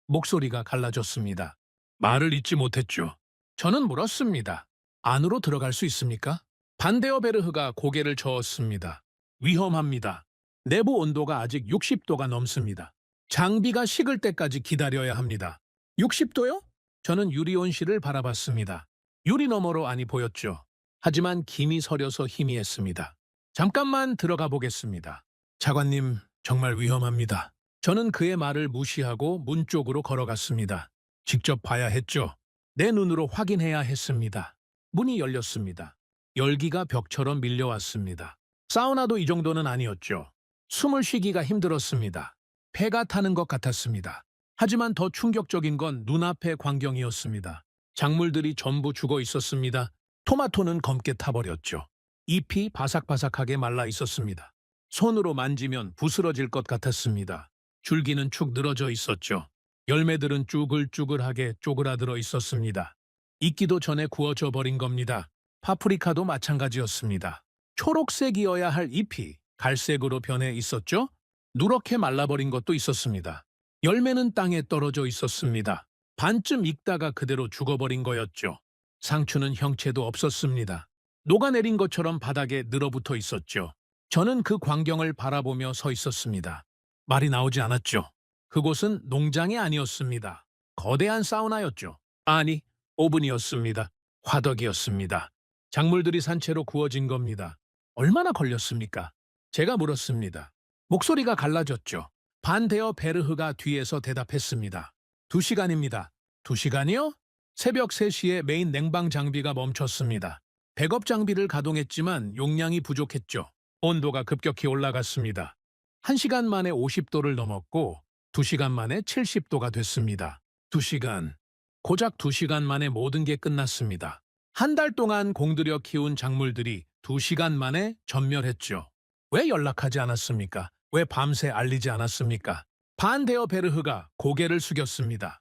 목소리가 갈라졌습니다. 말을 잇지 못했죠. 저는 물었습니다. 안으로 들어갈 수 있습니까? 반데어 베르흐가 고개를 저었습니다. 위험합니다. 내부 온도가 아직 60도가 넘습니다. 장비가 식을 때까지 기다려야 합니다. 60도요? 저는 유리온실을 바라봤습니다. 유리 너머로 안이 보였죠. 하지만 김이 서려서 희미했습니다. 잠깐만 들어가 보겠습니다. 차관님, 정말 위험합니다. 저는 그의 말을 무시하고 문 쪽으로 걸어갔습니다. 직접 봐야 했죠. 내 눈으로 확인해야 했습니다. 문이 열렸습니다. 열기가 벽처럼 밀려왔습니다. 사우나도 이 정도는 아니었죠. 숨을 쉬기가 힘들었습니다. 폐가 타는 것 같았습니다. 하지만 더 충격적인 건 눈앞의 광경이었습니다. 작물들이 전부 죽어 있었습니다. 토마토는 검게 타버렸죠. 잎이 바삭바삭하게 말라 있었습니다. 손으로 만지면 부스러질 것 같았습니다. 줄기는 축 늘어져 있었죠. 열매들은 쭈글쭈글하게 쪼그라들어 있었습니다. 익기도 전에 구워져 버린 겁니다. 파프리카도 마찬가지였습니다. 초록색이어야 할 잎이 갈색으로 변해 있었죠. 누렇게 말라버린 것도 있었습니다. 열매는 땅에 떨어져 있었습니다. 반쯤 익다가 그대로 죽어버린 거였죠. 상추는 형체도 없었습니다. 녹아내린 것처럼 바닥에 늘어붙어 있었죠. 저는 그 광경을 바라보며 서 있었습니다. 말이 나오지 않았죠. 그곳은 농장이 아니었습니다. 거대한 사우나였죠. 아니, 오븐이었습니다. 화덕이었습니다. 작물들이 산채로 구워진 겁니다. 얼마나 걸렸습니까? 제가 물었습니다. 목소리가 갈라졌죠. 반데어 베르흐가 뒤에서 대답했습니다. 2시간입니다. 2시간이요? 새벽 3시에 메인 냉방 장비가 멈췄습니다. 백업 장비를 가동했지만 용량이 부족했죠. 온도가 급격히 올라갔습니다. 1시간 만에 50도를 넘었고 2시간 만에 70도가 됐습니다. 2시간. 고작 2시간 만에 모든 게 끝났습니다. 한 달 동안 공들여 키운 작물들이 2시간 만에 전멸했죠. 왜 연락하지 않았습니까? 왜 밤새 알리지 않았습니까? 반데어 베르흐가 고개를 숙였습니다.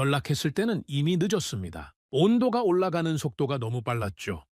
연락했을 때는 이미 늦었습니다. 온도가 올라가는 속도가 너무 빨랐죠.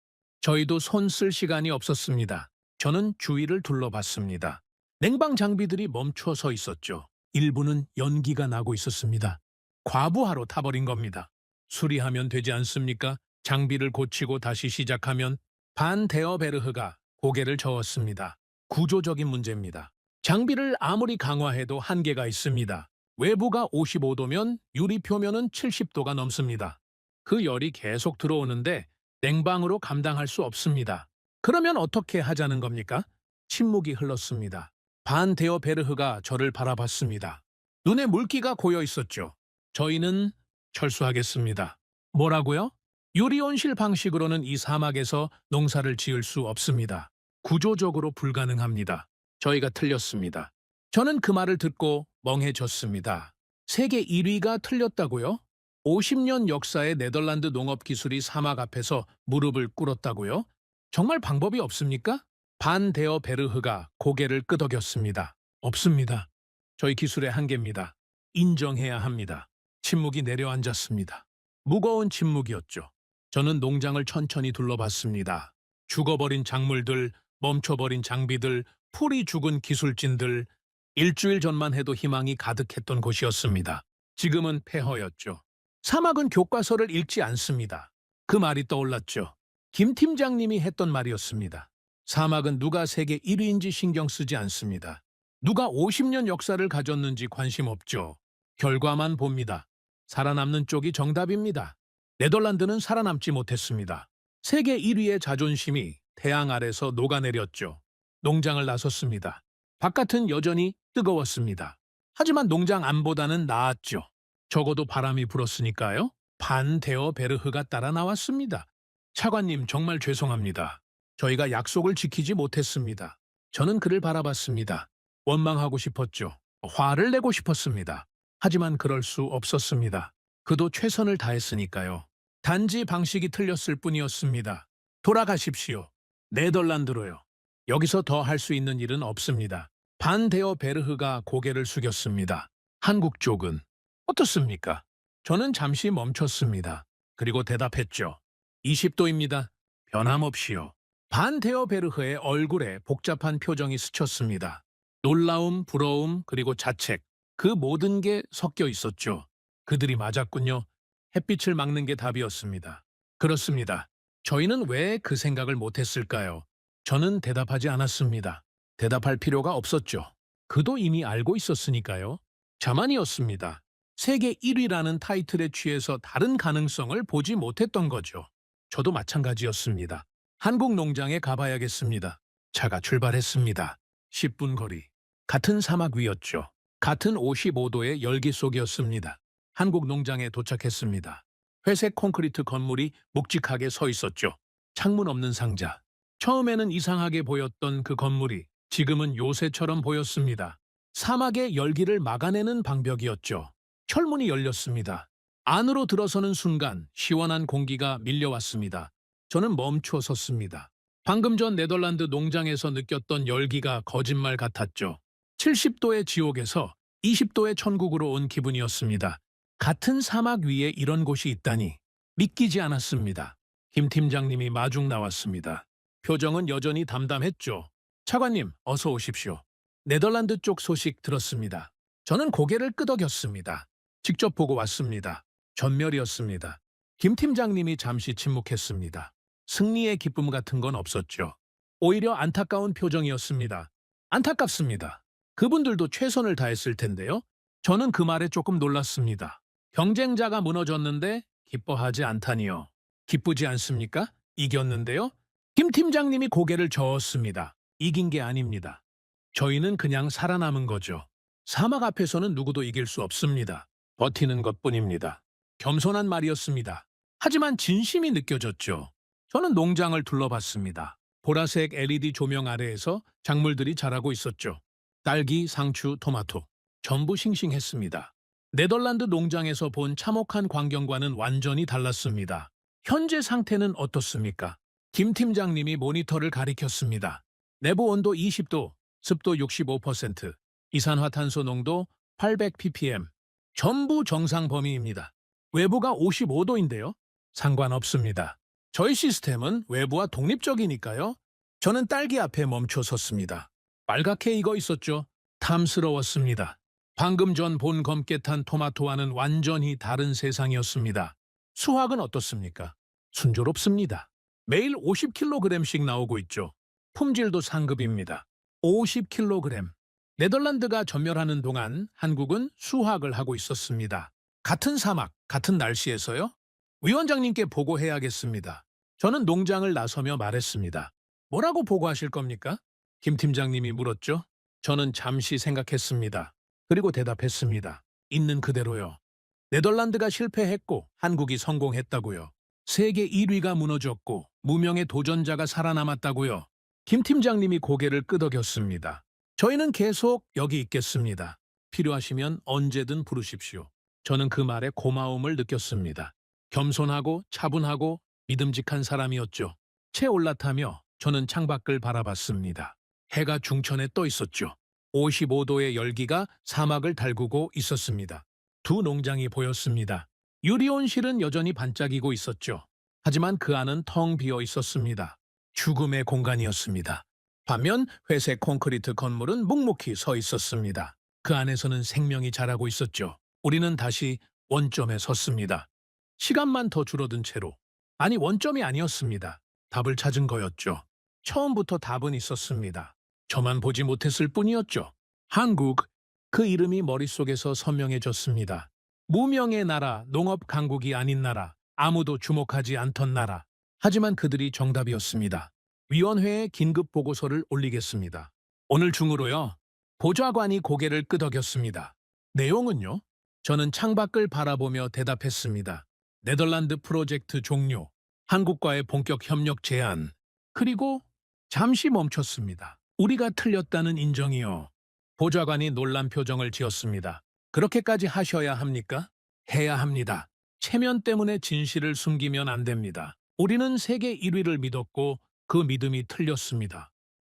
저희도 손 쓸 시간이 없었습니다. 저는 주위를 둘러봤습니다. 냉방 장비들이 멈춰 서 있었죠. 일부는 연기가 나고 있었습니다. 과부하로 타버린 겁니다. 수리하면 되지 않습니까? 장비를 고치고 다시 시작하면. 반 데어베르흐가 고개를 저었습니다. 구조적인 문제입니다. 장비를 아무리 강화해도 한계가 있습니다. 외부가 55도면 유리 표면은 70도가 넘습니다. 그 열이 계속 들어오는데 냉방으로 감당할 수 없습니다. 그러면 어떻게 하자는 겁니까? 침묵이 흘렀습니다. 반 데어베르흐가 저를 바라봤습니다. 눈에 물기가 고여 있었죠. 저희는 철수하겠습니다. 뭐라고요? 유리온실 방식으로는 이 사막에서 농사를 지을 수 없습니다. 구조적으로 불가능합니다. 저희가 틀렸습니다. 저는 그 말을 듣고 멍해졌습니다. 세계 1위가 틀렸다고요? 50년 역사의 네덜란드 농업 기술이 사막 앞에서 무릎을 꿇었다고요? 정말 방법이 없습니까? 반 데어 베르흐가 고개를 끄덕였습니다. 없습니다. 저희 기술의 한계입니다. 인정해야 합니다. 침묵이 내려앉았습니다. 무거운 침묵이었죠. 저는 농장을 천천히 둘러봤습니다. 죽어버린 작물들, 멈춰버린 장비들, 풀이 죽은 기술진들, 일주일 전만 해도 희망이 가득했던 곳이었습니다. 지금은 폐허였죠. 사막은 교과서를 읽지 않습니다. 그 말이 떠올랐죠. 김 팀장님이 했던 말이었습니다. 사막은 누가 세계 1위인지 신경 쓰지 않습니다. 누가 50년 역사를 가졌는지 관심 없죠. 결과만 봅니다. 살아남는 쪽이 정답입니다. 네덜란드는 살아남지 못했습니다. 세계 1위의 자존심이 태양 아래서 녹아내렸죠. 농장을 나섰습니다. 바깥은 여전히 뜨거웠습니다. 하지만 농장 안보다는 나았죠. 적어도 바람이 불었으니까요. 반 데어 베르흐가 따라 나왔습니다. 차관님, 정말 죄송합니다. 저희가 약속을 지키지 못했습니다. 저는 그를 바라봤습니다. 원망하고 싶었죠. 화를 내고 싶었습니다. 하지만 그럴 수 없었습니다. 그도 최선을 다했으니까요. 단지 방식이 틀렸을 뿐이었습니다. 돌아가십시오. 네덜란드로요. 여기서 더 할 수 있는 일은 없습니다. 반 데어 베르흐가 고개를 숙였습니다. 한국 쪽은 어떻습니까? 저는 잠시 멈췄습니다. 그리고 대답했죠. 20도입니다. 변함없이요. 반 데어 베르흐의 얼굴에 복잡한 표정이 스쳤습니다. 놀라움, 부러움, 그리고 자책, 그 모든 게 섞여 있었죠. 그들이 맞았군요. 햇빛을 막는 게 답이었습니다. 그렇습니다. 저희는 왜 그 생각을 못했을까요? 저는 대답하지 않았습니다. 대답할 필요가 없었죠. 그도 이미 알고 있었으니까요. 자만이었습니다. 세계 1위라는 타이틀에 취해서 다른 가능성을 보지 못했던 거죠. 저도 마찬가지였습니다. 한국 농장에 가봐야겠습니다. 차가 출발했습니다. 10분 거리. 같은 사막 위였죠. 같은 55도의 열기 속이었습니다. 한국 농장에 도착했습니다. 회색 콘크리트 건물이 묵직하게 서 있었죠. 창문 없는 상자. 처음에는 이상하게 보였던 그 건물이 지금은 요새처럼 보였습니다. 사막의 열기를 막아내는 방벽이었죠. 철문이 열렸습니다. 안으로 들어서는 순간 시원한 공기가 밀려왔습니다. 저는 멈춰 섰습니다. 방금 전 네덜란드 농장에서 느꼈던 열기가 거짓말 같았죠. 70도의 지옥에서 20도의 천국으로 온 기분이었습니다. 같은 사막 위에 이런 곳이 있다니 믿기지 않았습니다. 김 팀장님이 마중 나왔습니다. 표정은 여전히 담담했죠. 차관님, 어서 오십시오. 네덜란드 쪽 소식 들었습니다. 저는 고개를 끄덕였습니다. 직접 보고 왔습니다. 전멸이었습니다. 김 팀장님이 잠시 침묵했습니다. 승리의 기쁨 같은 건 없었죠. 오히려 안타까운 표정이었습니다. 안타깝습니다. 그분들도 최선을 다했을 텐데요. 저는 그 말에 조금 놀랐습니다. 경쟁자가 무너졌는데 기뻐하지 않다니요. 기쁘지 않습니까? 이겼는데요. 김 팀장님이 고개를 저었습니다. 이긴 게 아닙니다. 저희는 그냥 살아남은 거죠. 사막 앞에서는 누구도 이길 수 없습니다. 버티는 것뿐입니다. 겸손한 말이었습니다. 하지만 진심이 느껴졌죠. 저는 농장을 둘러봤습니다. 보라색 LED 조명 아래에서 작물들이 자라고 있었죠. 딸기, 상추, 토마토. 전부 싱싱했습니다. 네덜란드 농장에서 본 참혹한 광경과는 완전히 달랐습니다. 현재 상태는 어떻습니까? 김 팀장님이 모니터를 가리켰습니다. 내부 온도 20도, 습도 65%, 이산화탄소 농도 800 ppm. 전부 정상 범위입니다. 외부가 55도인데요. 상관없습니다. 저희 시스템은 외부와 독립적이니까요. 저는 딸기 앞에 멈춰 섰습니다. 빨갛게 익어 있었죠. 탐스러웠습니다. 방금 전 본 검게 탄 토마토와는 완전히 다른 세상이었습니다. 수확은 어떻습니까? 순조롭습니다. 매일 50kg씩 나오고 있죠. 품질도 상급입니다. 50kg. 네덜란드가 전멸하는 동안 한국은 수확을 하고 있었습니다. 같은 사막, 같은 날씨에서요? 위원장님께 보고해야겠습니다. 저는 농장을 나서며 말했습니다. 뭐라고 보고하실 겁니까? 김 팀장님이 물었죠. 저는 잠시 생각했습니다. 그리고 대답했습니다. 있는 그대로요. 네덜란드가 실패했고 한국이 성공했다고요. 세계 1위가 무너졌고 무명의 도전자가 살아남았다고요. 김 팀장님이 고개를 끄덕였습니다. 저희는 계속 여기 있겠습니다. 필요하시면 언제든 부르십시오. 저는 그 말에 고마움을 느꼈습니다. 겸손하고 차분하고 믿음직한 사람이었죠. 채 올라타며 저는 창밖을 바라봤습니다. 해가 중천에 떠 있었죠. 55도의 열기가 사막을 달구고 있었습니다. 두 농장이 보였습니다. 유리온실은 여전히 반짝이고 있었죠. 하지만 그 안은 텅 비어 있었습니다. 죽음의 공간이었습니다. 반면 회색 콘크리트 건물은 묵묵히 서 있었습니다. 그 안에서는 생명이 자라고 있었죠. 우리는 다시 원점에 섰습니다. 시간만 더 줄어든 채로. 아니, 원점이 아니었습니다. 답을 찾은 거였죠. 처음부터 답은 있었습니다. 저만 보지 못했을 뿐이었죠. 한국, 그 이름이 머릿속에서 선명해졌습니다. 무명의 나라, 농업 강국이 아닌 나라, 아무도 주목하지 않던 나라. 하지만 그들이 정답이었습니다. 위원회에 긴급 보고서를 올리겠습니다. 오늘 중으로요. 보좌관이 고개를 끄덕였습니다. 내용은요? 저는 창밖을 바라보며 대답했습니다. 네덜란드 프로젝트 종료, 한국과의 본격 협력 제안, 그리고 잠시 멈췄습니다. 우리가 틀렸다는 인정이요. 보좌관이 놀란 표정을 지었습니다. 그렇게까지 하셔야 합니까? 해야 합니다. 체면 때문에 진실을 숨기면 안 됩니다. 우리는 세계 1위를 믿었고 그 믿음이 틀렸습니다.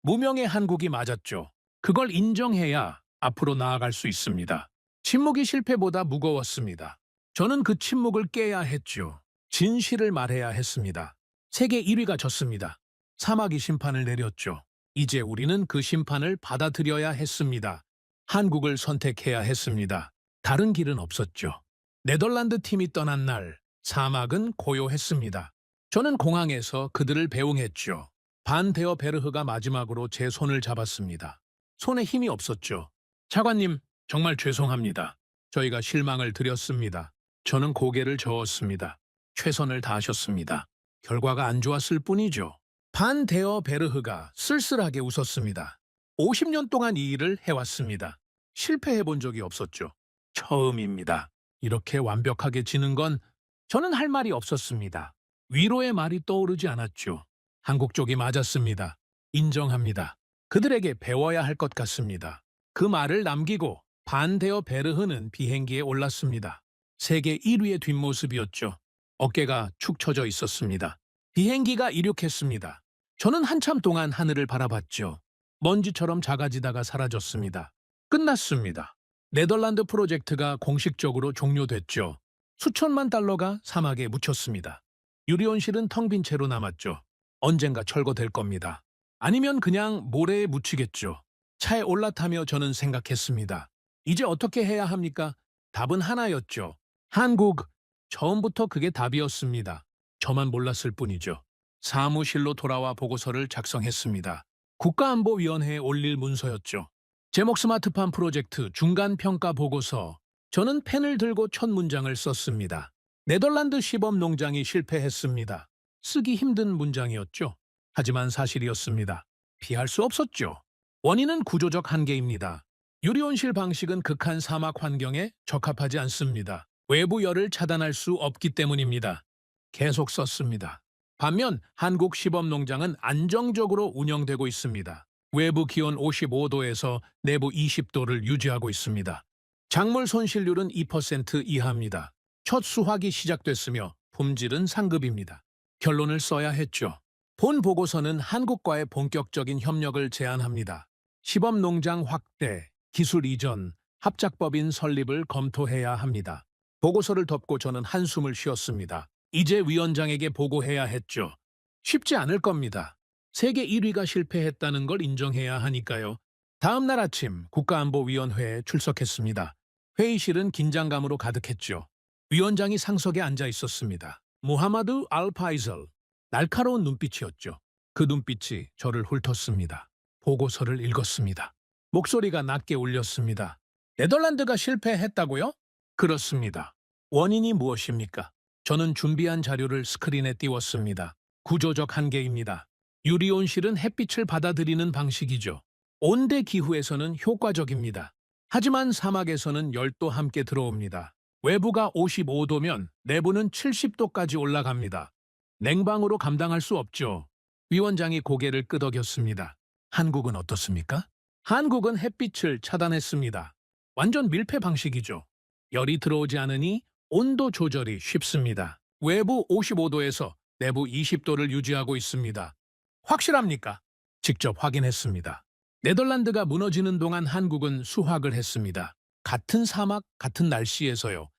무명의 한국이 맞았죠. 그걸 인정해야 앞으로 나아갈 수 있습니다. 침묵이 실패보다 무거웠습니다. 저는 그 침묵을 깨야 했죠. 진실을 말해야 했습니다. 세계 1위가 졌습니다. 사막이 심판을 내렸죠. 이제 우리는 그 심판을 받아들여야 했습니다. 한국을 선택해야 했습니다. 다른 길은 없었죠. 네덜란드 팀이 떠난 날, 사막은 고요했습니다. 저는 공항에서 그들을 배웅했죠. 반 데어 베르흐가 마지막으로 제 손을 잡았습니다. 손에 힘이 없었죠. 차관님, 정말 죄송합니다. 저희가 실망을 드렸습니다. 저는 고개를 저었습니다. 최선을 다하셨습니다. 결과가 안 좋았을 뿐이죠. 반 데어 베르흐가 쓸쓸하게 웃었습니다. 50년 동안 이 일을 해왔습니다. 실패해 본 적이 없었죠. 처음입니다. 이렇게 완벽하게 지는 건 저는 할 말이 없었습니다. 위로의 말이 떠오르지 않았죠. 한국 쪽이 맞았습니다. 인정합니다. 그들에게 배워야 할 것 같습니다. 그 말을 남기고 반 데어 베르흐는 비행기에 올랐습니다. 세계 1위의 뒷모습이었죠. 어깨가 축 처져 있었습니다. 비행기가 이륙했습니다. 저는 한참 동안 하늘을 바라봤죠. 먼지처럼 작아지다가 사라졌습니다. 끝났습니다. 네덜란드 프로젝트가 공식적으로 종료됐죠. 수천만 달러가 사막에 묻혔습니다. 유리온실은 텅 빈 채로 남았죠. 언젠가 철거될 겁니다. 아니면 그냥 모래에 묻히겠죠. 차에 올라타며 저는 생각했습니다. 이제 어떻게 해야 합니까? 답은 하나였죠. 한국. 처음부터 그게 답이었습니다. 저만 몰랐을 뿐이죠. 사무실로 돌아와 보고서를 작성했습니다. 국가안보위원회에 올릴 문서였죠. 제목 스마트팜 프로젝트 중간평가 보고서. 저는 펜을 들고 첫 문장을 썼습니다. 네덜란드 시범 농장이 실패했습니다. 쓰기 힘든 문장이었죠. 하지만 사실이었습니다. 피할 수 없었죠. 원인은 구조적 한계입니다. 유리온실 방식은 극한 사막 환경에 적합하지 않습니다. 외부 열을 차단할 수 없기 때문입니다. 계속 썼습니다. 반면 한국 시범 농장은 안정적으로 운영되고 있습니다. 외부 기온 55도에서 내부 20도를 유지하고 있습니다. 작물 손실률은 2% 이하입니다. 첫 수확이 시작됐으며 품질은 상급입니다. 결론을 써야 했죠. 본 보고서는 한국과의 본격적인 협력을 제안합니다. 시범 농장 확대, 기술 이전, 합작법인 설립을 검토해야 합니다. 보고서를 덮고 저는 한숨을 쉬었습니다. 이제 위원장에게 보고해야 했죠. 쉽지 않을 겁니다. 세계 1위가 실패했다는 걸 인정해야 하니까요. 다음 날 아침 국가안보위원회에 출석했습니다. 회의실은 긴장감으로 가득했죠. 위원장이 상석에 앉아 있었습니다. 무하마드 알파이zel. 날카로운 눈빛이었죠. 그 눈빛이 저를 훑었습니다. 보고서를 읽었습니다. 목소리가 낮게 울렸습니다. 네덜란드가 실패했다고요? 그렇습니다. 원인이 무엇입니까? 저는 준비한 자료를 스크린에 띄웠습니다. 구조적 한계입니다. 유리온실은 햇빛을 받아들이는 방식이죠. 온대 기후에서는 효과적입니다. 하지만 사막에서는 열도 함께 들어옵니다. 외부가 55도면 내부는 70도까지 올라갑니다. 냉방으로 감당할 수 없죠. 위원장이 고개를 끄덕였습니다. 한국은 어떻습니까? 한국은 햇빛을 차단했습니다. 완전 밀폐 방식이죠. 열이 들어오지 않으니 온도 조절이 쉽습니다. 외부 55도에서 내부 20도를 유지하고 있습니다. 확실합니까? 직접 확인했습니다. 네덜란드가 무너지는 동안 한국은 수확을 했습니다. 같은 사막, 같은 날씨에서요.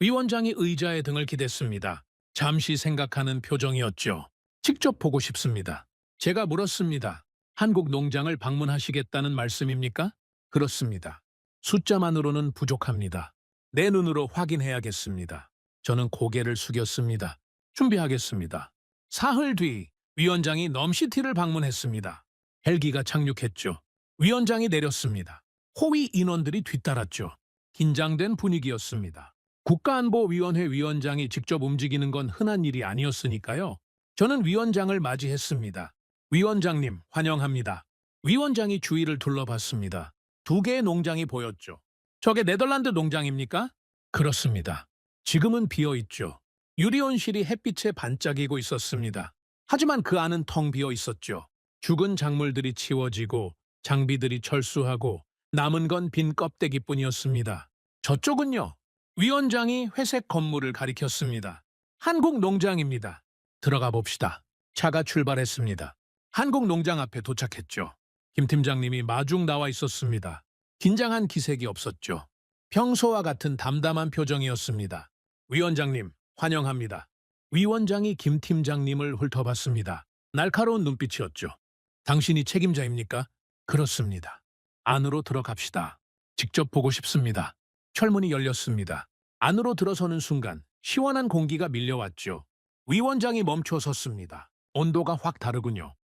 위원장이 의자에 등을 기댔습니다. 잠시 생각하는 표정이었죠. 직접 보고 싶습니다. 제가 물었습니다. 한국 농장을 방문하시겠다는 말씀입니까? 그렇습니다. 숫자만으로는 부족합니다. 내 눈으로 확인해야겠습니다. 저는 고개를 숙였습니다. 준비하겠습니다. 사흘 뒤 위원장이 넘시티를 방문했습니다. 헬기가 착륙했죠. 위원장이 내렸습니다. 호위 인원들이 뒤따랐죠. 긴장된 분위기였습니다. 국가안보위원회 위원장이 직접 움직이는 건 흔한 일이 아니었으니까요. 저는 위원장을 맞이했습니다. 위원장님, 환영합니다. 위원장이 주위를 둘러봤습니다. 2개의 농장이 보였죠. 저게 네덜란드 농장입니까? 그렇습니다. 지금은 비어있죠. 유리온실이 햇빛에 반짝이고 있었습니다. 하지만 그 안은 텅 비어 있었죠. 죽은 작물들이 치워지고 장비들이 철수하고 남은 건 빈 껍데기뿐이었습니다. 저쪽은요. 위원장이 회색 건물을 가리켰습니다. 한국 농장입니다. 들어가 봅시다. 차가 출발했습니다. 한국 농장 앞에 도착했죠. 김 팀장님이 마중 나와 있었습니다. 긴장한 기색이 없었죠. 평소와 같은 담담한 표정이었습니다. 위원장님, 환영합니다. 위원장이 김 팀장님을 훑어봤습니다. 날카로운 눈빛이었죠. 당신이 책임자입니까? 그렇습니다. 안으로 들어갑시다. 직접 보고 싶습니다. 철문이 열렸습니다. 안으로 들어서는 순간 시원한 공기가 밀려왔죠. 위원장이 멈춰 섰습니다. 온도가 확 다르군요.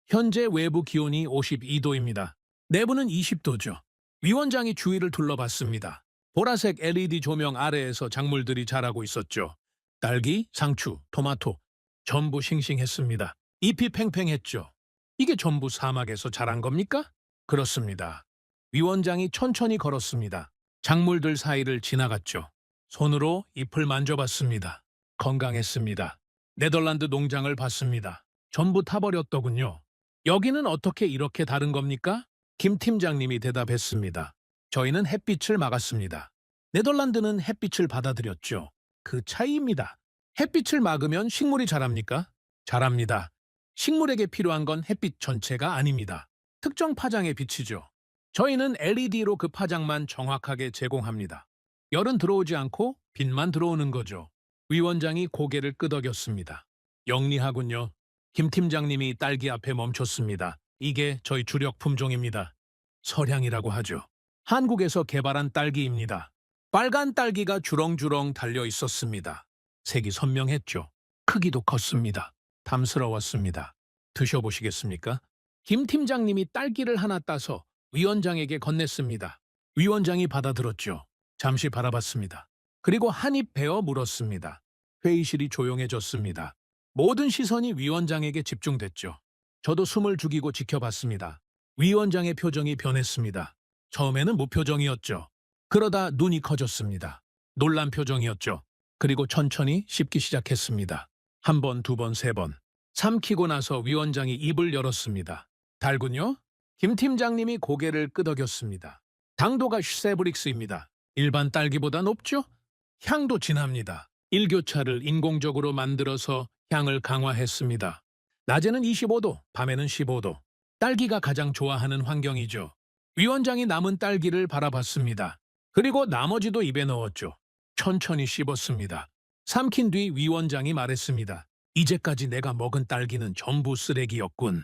현재 외부 기온이 52도입니다. 내부는 20도죠. 위원장이 주위를 둘러봤습니다. 보라색 LED 조명 아래에서 작물들이 자라고 있었죠. 딸기, 상추, 토마토, 전부 싱싱했습니다. 잎이 팽팽했죠. 이게 전부 사막에서 자란 겁니까? 그렇습니다. 위원장이 천천히 걸었습니다. 작물들 사이를 지나갔죠. 손으로 잎을 만져봤습니다. 건강했습니다. 네덜란드 농장을 봤습니다. 전부 타버렸더군요. 여기는 어떻게 이렇게 다른 겁니까? 김 팀장님이 대답했습니다. 저희는 햇빛을 막았습니다. 네덜란드는 햇빛을 받아들였죠. 그 차이입니다. 햇빛을 막으면 식물이 자랍니까? 자랍니다. 식물에게 필요한 건 햇빛 전체가 아닙니다. 특정 파장의 빛이죠. 저희는 LED로 그 파장만 정확하게 제공합니다. 열은 들어오지 않고 빛만 들어오는 거죠. 위원장이 고개를 끄덕였습니다. 영리하군요. 김 팀장님이 딸기 앞에 멈췄습니다. 이게 저희 주력 품종입니다. 설향이라고 하죠. 한국에서 개발한 딸기입니다. 빨간 딸기가 주렁주렁 달려 있었습니다. 색이 선명했죠. 크기도 컸습니다. 탐스러웠습니다. 드셔보시겠습니까? 김 팀장님이 딸기를 하나 따서 위원장에게 건넸습니다. 위원장이 받아들었죠. 잠시 바라봤습니다. 그리고 한 입 베어 물었습니다. 회의실이 조용해졌습니다. 모든 시선이 위원장에게 집중됐죠. 저도 숨을 죽이고 지켜봤습니다. 위원장의 표정이 변했습니다. 처음에는 무표정이었죠. 그러다 눈이 커졌습니다. 놀란 표정이었죠. 그리고 천천히 씹기 시작했습니다. 1번, 2번, 3번. 삼키고 나서 위원장이 입을 열었습니다. 달군요? 김 팀장님이 고개를 끄덕였습니다. 당도가 슈세브릭스입니다. 일반 딸기보다 높죠? 향도 진합니다. 일교차를 인공적으로 만들어서 향을 강화했습니다. 낮에는 25도, 밤에는 15도. 딸기가 가장 좋아하는 환경이죠. 위원장이 남은 딸기를 바라봤습니다. 그리고 나머지도 입에 넣었죠. 천천히 씹었습니다. 삼킨 뒤 위원장이 말했습니다. 이제까지 내가 먹은 딸기는 전부 쓰레기였군.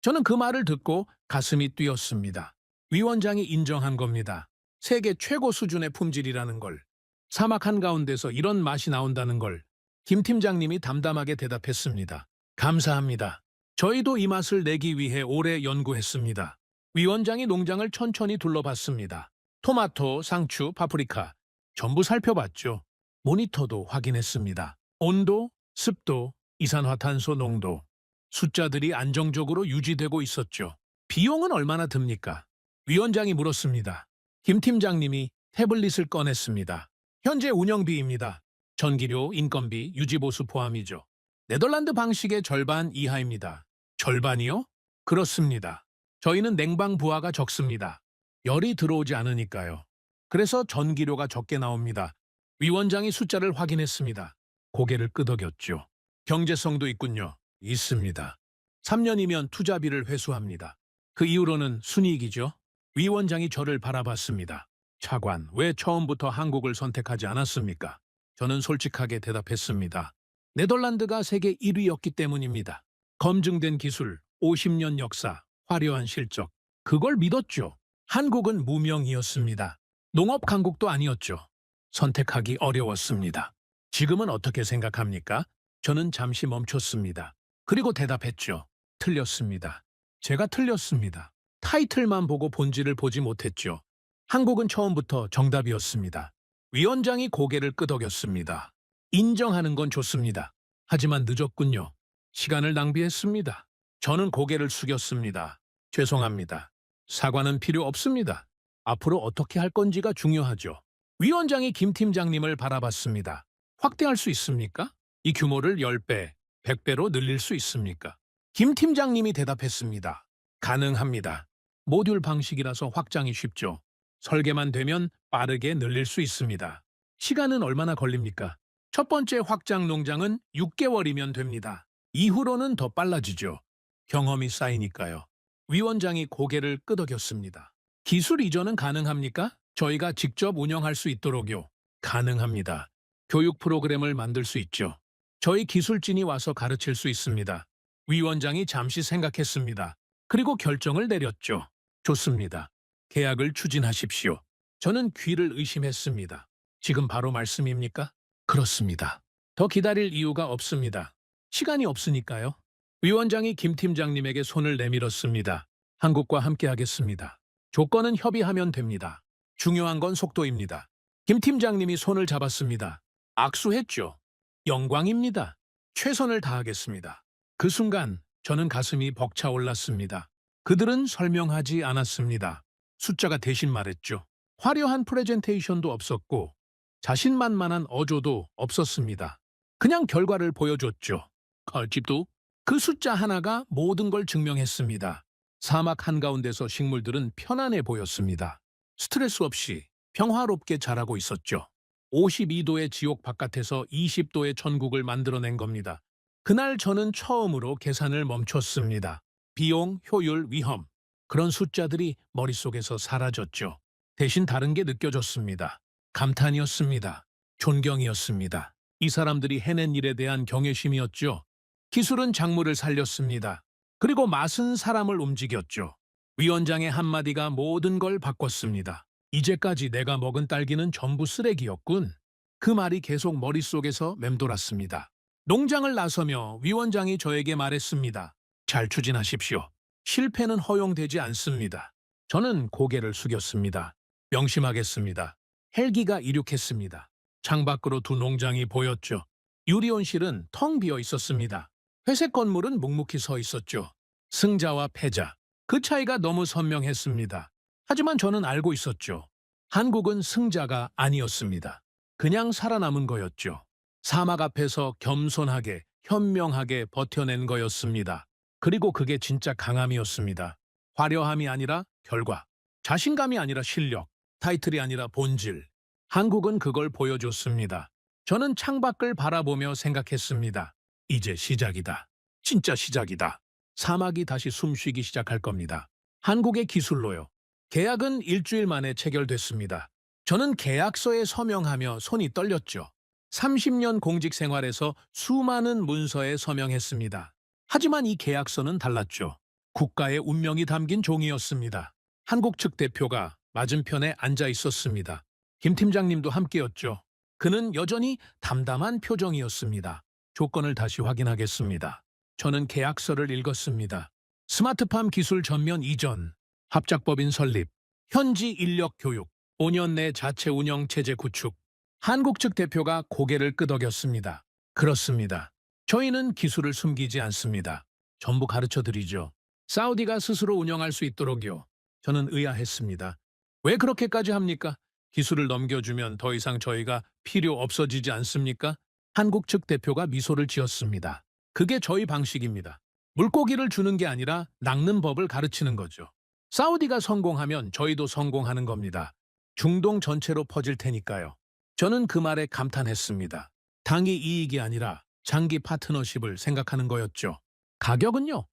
저는 그 말을 듣고 가슴이 뛰었습니다. 위원장이 인정한 겁니다. 세계 최고 수준의 품질이라는 걸. 사막 한가운데서 이런 맛이 나온다는 걸. 김 팀장님이 담담하게 대답했습니다. 감사합니다. 저희도 이 맛을 내기 위해 오래 연구했습니다. 위원장이 농장을 천천히 둘러봤습니다. 토마토, 상추, 파프리카 전부 살펴봤죠. 모니터도 확인했습니다. 온도, 습도, 이산화탄소 농도. 숫자들이 안정적으로 유지되고 있었죠. 비용은 얼마나 듭니까? 위원장이 물었습니다. 김 팀장님이 태블릿을 꺼냈습니다. 현재 운영비입니다. 전기료, 인건비, 유지보수 포함이죠. 네덜란드 방식의 절반 이하입니다. 절반이요? 그렇습니다. 저희는 냉방 부하가 적습니다. 열이 들어오지 않으니까요. 그래서 전기료가 적게 나옵니다. 위원장이 숫자를 확인했습니다. 고개를 끄덕였죠. 경제성도 있군요. 있습니다. 3년이면 투자비를 회수합니다. 그 이후로는 순이익이죠. 위원장이 저를 바라봤습니다. 차관, 왜 처음부터 한국을 선택하지 않았습니까? 저는 솔직하게 대답했습니다. 네덜란드가 세계 1위였기 때문입니다. 검증된 기술, 50년 역사, 화려한 실적. 그걸 믿었죠. 한국은 무명이었습니다. 농업 강국도 아니었죠. 선택하기 어려웠습니다. 지금은 어떻게 생각합니까? 저는 잠시 멈췄습니다. 그리고 대답했죠. 틀렸습니다. 제가 틀렸습니다. 타이틀만 보고 본질을 보지 못했죠. 한국은 처음부터 정답이었습니다. 위원장이 고개를 끄덕였습니다. 인정하는 건 좋습니다. 하지만 늦었군요. 시간을 낭비했습니다. 저는 고개를 숙였습니다. 죄송합니다. 사과는 필요 없습니다. 앞으로 어떻게 할 건지가 중요하죠. 위원장이 김 팀장님을 바라봤습니다. 확대할 수 있습니까? 이 규모를 10배, 100배로 늘릴 수 있습니까? 김 팀장님이 대답했습니다. 가능합니다. 모듈 방식이라서 확장이 쉽죠. 설계만 되면 빠르게 늘릴 수 있습니다. 시간은 얼마나 걸립니까? 첫 번째 확장 농장은 6개월이면 됩니다. 이후로는 더 빨라지죠. 경험이 쌓이니까요. 위원장이 고개를 끄덕였습니다. 기술 이전은 가능합니까? 저희가 직접 운영할 수 있도록요. 가능합니다. 교육 프로그램을 만들 수 있죠. 저희 기술진이 와서 가르칠 수 있습니다. 위원장이 잠시 생각했습니다. 그리고 결정을 내렸죠. 좋습니다. 계약을 추진하십시오. 저는 귀를 의심했습니다. 지금 바로 말씀입니까? 그렇습니다. 더 기다릴 이유가 없습니다. 시간이 없으니까요. 위원장이 김 팀장님에게 손을 내밀었습니다. 한국과 함께하겠습니다. 조건은 협의하면 됩니다. 중요한 건 속도입니다. 김 팀장님이 손을 잡았습니다. 악수했죠. 영광입니다. 최선을 다하겠습니다. 그 순간 저는 가슴이 벅차올랐습니다. 그들은 설명하지 않았습니다. 숫자가 대신 말했죠. 화려한 프레젠테이션도 없었고 자신만만한 어조도 없었습니다. 그냥 결과를 보여줬죠. 컬집도 그 숫자 하나가 모든 걸 증명했습니다. 사막 한가운데서 식물들은 편안해 보였습니다. 스트레스 없이 평화롭게 자라고 있었죠. 52도의 지옥 바깥에서 20도의 천국을 만들어낸 겁니다. 그날 저는 처음으로 계산을 멈췄습니다. 비용, 효율, 위험. 그런 숫자들이 머릿속에서 사라졌죠. 대신 다른 게 느껴졌습니다. 감탄이었습니다. 존경이었습니다. 이 사람들이 해낸 일에 대한 경외심이었죠. 기술은 작물을 살렸습니다. 그리고 맛은 사람을 움직였죠. 위원장의 한마디가 모든 걸 바꿨습니다. 이제까지 내가 먹은 딸기는 전부 쓰레기였군. 그 말이 계속 머릿속에서 맴돌았습니다. 농장을 나서며 위원장이 저에게 말했습니다. 잘 추진하십시오. 실패는 허용되지 않습니다. 저는 고개를 숙였습니다. 명심하겠습니다. 헬기가 이륙했습니다. 창밖으로 두 농장이 보였죠. 유리온실은 텅 비어 있었습니다. 회색 건물은 묵묵히 서 있었죠. 승자와 패자. 그 차이가 너무 선명했습니다. 하지만 저는 알고 있었죠. 한국은 승자가 아니었습니다. 그냥 살아남은 거였죠. 사막 앞에서 겸손하게, 현명하게 버텨낸 거였습니다. 그리고 그게 진짜 강함이었습니다. 화려함이 아니라 결과, 자신감이 아니라 실력, 타이틀이 아니라 본질. 한국은 그걸 보여줬습니다. 저는 창밖을 바라보며 생각했습니다. 이제 시작이다. 진짜 시작이다. 사막이 다시 숨쉬기 시작할 겁니다. 한국의 기술로요. 계약은 일주일 만에 체결됐습니다. 저는 계약서에 서명하며 손이 떨렸죠. 30년 공직 생활에서 수많은 문서에 서명했습니다. 하지만 이 계약서는 달랐죠. 국가의 운명이 담긴 종이었습니다. 한국 측 대표가 맞은편에 앉아 있었습니다. 김 팀장님도 함께였죠. 그는 여전히 담담한 표정이었습니다. 조건을 다시 확인하겠습니다. 저는 계약서를 읽었습니다. 스마트팜 기술 전면 이전, 합작법인 설립, 현지 인력 교육, 5년 내 자체 운영 체제 구축. 한국 측 대표가 고개를 끄덕였습니다. 그렇습니다. 저희는 기술을 숨기지 않습니다. 전부 가르쳐 드리죠. 사우디가 스스로 운영할 수 있도록요. 저는 의아했습니다. 왜 그렇게까지 합니까? 기술을 넘겨주면 더 이상 저희가 필요 없어지지 않습니까? 한국 측 대표가 미소를 지었습니다. 그게 저희 방식입니다. 물고기를 주는 게 아니라 낚는 법을 가르치는 거죠. 사우디가 성공하면 저희도 성공하는 겁니다. 중동 전체로 퍼질 테니까요. 저는 그 말에 감탄했습니다. 당이 이익이 아니라 장기 파트너십을 생각하는 거였죠. 가격은요?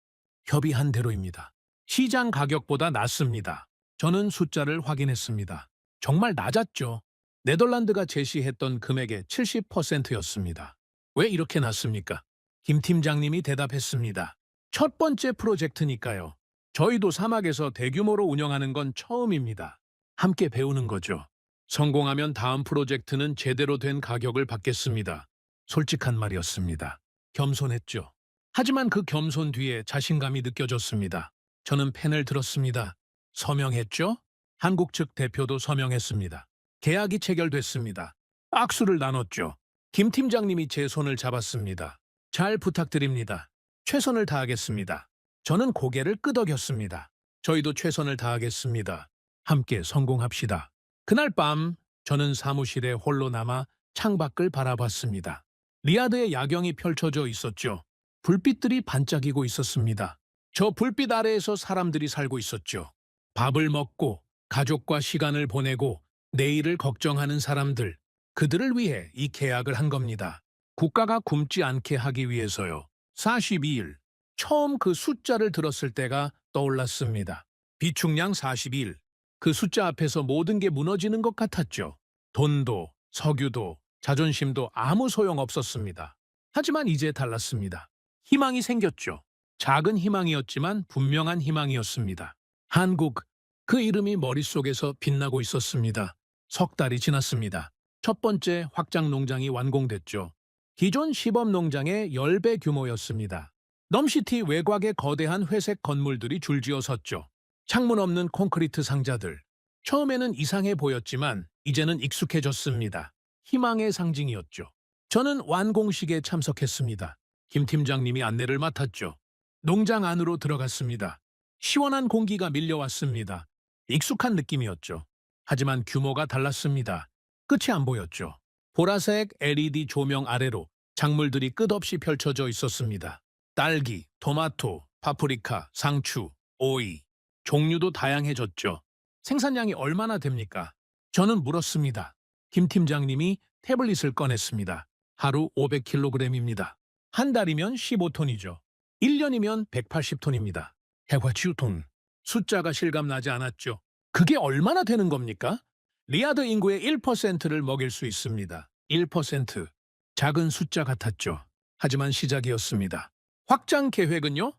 협의한 대로입니다. 시장 가격보다 낮습니다. 저는 숫자를 확인했습니다. 정말 낮았죠. 네덜란드가 제시했던 금액의 70%였습니다. 왜 이렇게 낮습니까? 김 팀장님이 대답했습니다. 첫 번째 프로젝트니까요. 저희도 사막에서 대규모로 운영하는 건 처음입니다. 함께 배우는 거죠. 성공하면 다음 프로젝트는 제대로 된 가격을 받겠습니다. 솔직한 말이었습니다. 겸손했죠. 하지만 그 겸손 뒤에 자신감이 느껴졌습니다. 저는 펜을 들었습니다. 서명했죠? 한국 측 대표도 서명했습니다. 계약이 체결됐습니다. 악수를 나눴죠. 김 팀장님이 제 손을 잡았습니다. 잘 부탁드립니다. 최선을 다하겠습니다. 저는 고개를 끄덕였습니다. 저희도 최선을 다하겠습니다. 함께 성공합시다. 그날 밤 저는 사무실에 홀로 남아 창밖을 바라봤습니다. 리야드의 야경이 펼쳐져 있었죠. 불빛들이 반짝이고 있었습니다. 저 불빛 아래에서 사람들이 살고 있었죠. 밥을 먹고 가족과 시간을 보내고 내일을 걱정하는 사람들. 그들을 위해 이 계약을 한 겁니다. 국가가 굶지 않게 하기 위해서요. 42일. 처음 그 숫자를 들었을 때가 떠올랐습니다. 비축량 42일. 그 숫자 앞에서 모든 게 무너지는 것 같았죠. 돈도, 석유도, 자존심도 아무 소용 없었습니다. 하지만 이제 달랐습니다. 희망이 생겼죠. 작은 희망이었지만 분명한 희망이었습니다. 한국, 그 이름이 머릿속에서 빛나고 있었습니다. 석 달이 지났습니다. 첫 번째 확장 농장이 완공됐죠. 기존 시범 농장의 10배 규모였습니다. 넘시티 외곽에 거대한 회색 건물들이 줄지어 섰죠. 창문 없는 콘크리트 상자들. 처음에는 이상해 보였지만 이제는 익숙해졌습니다. 희망의 상징이었죠. 저는 완공식에 참석했습니다. 김 팀장님이 안내를 맡았죠. 농장 안으로 들어갔습니다. 시원한 공기가 밀려왔습니다. 익숙한 느낌이었죠. 하지만 규모가 달랐습니다. 끝이 안 보였죠. 보라색 LED 조명 아래로 작물들이 끝없이 펼쳐져 있었습니다. 딸기, 토마토, 파프리카, 상추, 오이. 종류도 다양해졌죠. 생산량이 얼마나 됩니까? 저는 물었습니다. 김 팀장님이 태블릿을 꺼냈습니다. 하루 500kg입니다. 한 달이면 15톤이죠. 1년이면 180톤입니다. 해화치우톤. 숫자가 실감나지 않았죠. 그게 얼마나 되는 겁니까? 리야드 인구의 1%를 먹일 수 있습니다. 1%. 작은 숫자 같았죠. 하지만 시작이었습니다. 확장 계획은요?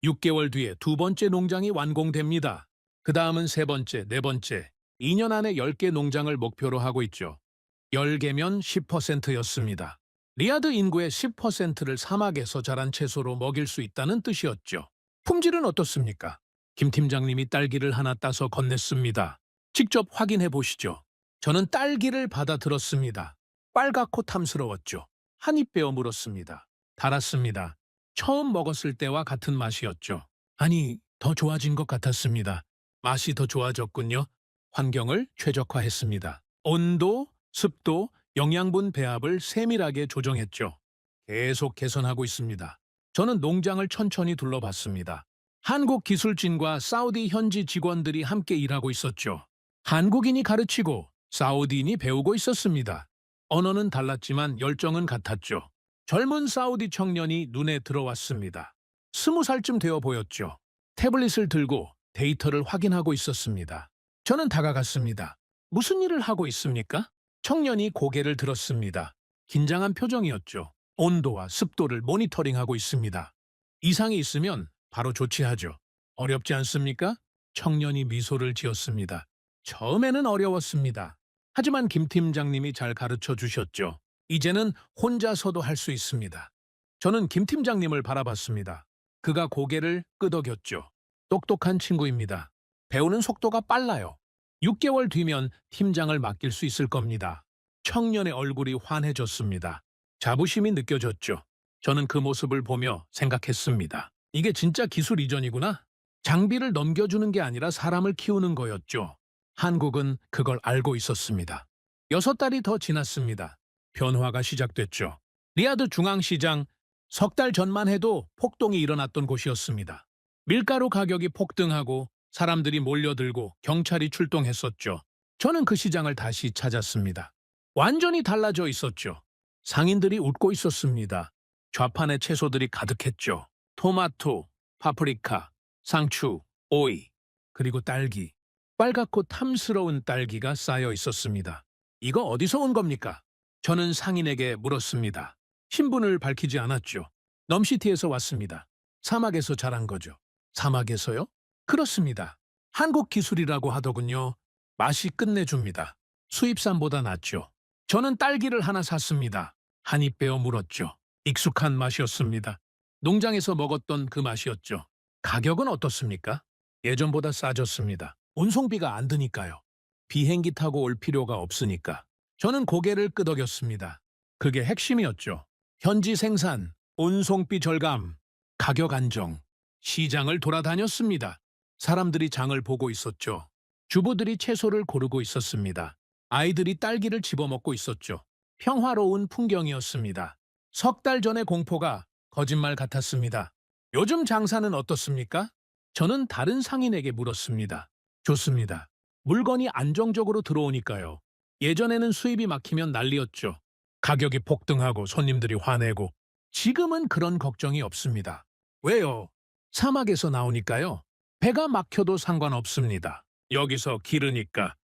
6개월 뒤에 두 번째 농장이 완공됩니다. 그 다음은 세 번째, 네 번째. 2년 안에 10개 농장을 목표로 하고 있죠. 10개면 10%였습니다. 리야드 인구의 10%를 사막에서 자란 채소로 먹일 수 있다는 뜻이었죠. 품질은 어떻습니까? 김 팀장님이 딸기를 하나 따서 건넸습니다. 직접 확인해 보시죠. 저는 딸기를 받아 들었습니다. 빨갛고 탐스러웠죠. 한 입 베어 물었습니다. 달았습니다. 처음 먹었을 때와 같은 맛이었죠. 아니, 더 좋아진 것 같았습니다. 맛이 더 좋아졌군요. 환경을 최적화했습니다. 온도, 습도, 영양분 배합을 세밀하게 조정했죠. 계속 개선하고 있습니다. 저는 농장을 천천히 둘러봤습니다. 한국 기술진과 사우디 현지 직원들이 함께 일하고 있었죠. 한국인이 가르치고 사우디인이 배우고 있었습니다. 언어는 달랐지만 열정은 같았죠. 젊은 사우디 청년이 눈에 들어왔습니다. 20살쯤 되어 보였죠. 태블릿을 들고 데이터를 확인하고 있었습니다. 저는 다가갔습니다. 무슨 일을 하고 있습니까? 청년이 고개를 들었습니다. 긴장한 표정이었죠. 온도와 습도를 모니터링하고 있습니다. 이상이 있으면 바로 조치하죠. 어렵지 않습니까? 청년이 미소를 지었습니다. 처음에는 어려웠습니다. 하지만 김 팀장님이 잘 가르쳐 주셨죠. 이제는 혼자서도 할 수 있습니다. 저는 김 팀장님을 바라봤습니다. 그가 고개를 끄덕였죠. 똑똑한 친구입니다. 배우는 속도가 빨라요. 6개월 뒤면 팀장을 맡길 수 있을 겁니다. 청년의 얼굴이 환해졌습니다. 자부심이 느껴졌죠. 저는 그 모습을 보며 생각했습니다. 이게 진짜 기술 이전이구나. 장비를 넘겨주는 게 아니라 사람을 키우는 거였죠. 한국은 그걸 알고 있었습니다. 6달이 더 지났습니다. 변화가 시작됐죠. 리야드 중앙시장, 3달 전만 해도 폭동이 일어났던 곳이었습니다. 밀가루 가격이 폭등하고 사람들이 몰려들고 경찰이 출동했었죠. 저는 그 시장을 다시 찾았습니다. 완전히 달라져 있었죠. 상인들이 웃고 있었습니다. 좌판에 채소들이 가득했죠. 토마토, 파프리카, 상추, 오이, 그리고 딸기. 빨갛고 탐스러운 딸기가 쌓여 있었습니다. 이거 어디서 온 겁니까? 저는 상인에게 물었습니다. 신분을 밝히지 않았죠. 넘시티에서 왔습니다. 사막에서 자란 거죠. 사막에서요? 그렇습니다. 한국 기술이라고 하더군요. 맛이 끝내줍니다. 수입산보다 낫죠. 저는 딸기를 하나 샀습니다. 한입 베어 물었죠. 익숙한 맛이었습니다. 농장에서 먹었던 그 맛이었죠. 가격은 어떻습니까? 예전보다 싸졌습니다. 운송비가 안 드니까요. 비행기 타고 올 필요가 없으니까. 저는 고개를 끄덕였습니다. 그게 핵심이었죠. 현지 생산, 운송비 절감, 가격 안정. 시장을 돌아다녔습니다. 사람들이 장을 보고 있었죠. 주부들이 채소를 고르고 있었습니다. 아이들이 딸기를 집어먹고 있었죠. 평화로운 풍경이었습니다. 3달 전의 공포가 거짓말 같았습니다. 요즘 장사는 어떻습니까? 저는 다른 상인에게 물었습니다. 좋습니다. 물건이 안정적으로 들어오니까요. 예전에는 수입이 막히면 난리였죠. 가격이 폭등하고 손님들이 화내고. 지금은 그런 걱정이 없습니다. 왜요? 사막에서 나오니까요. 배가 막혀도 상관없습니다. 여기서 기르니까.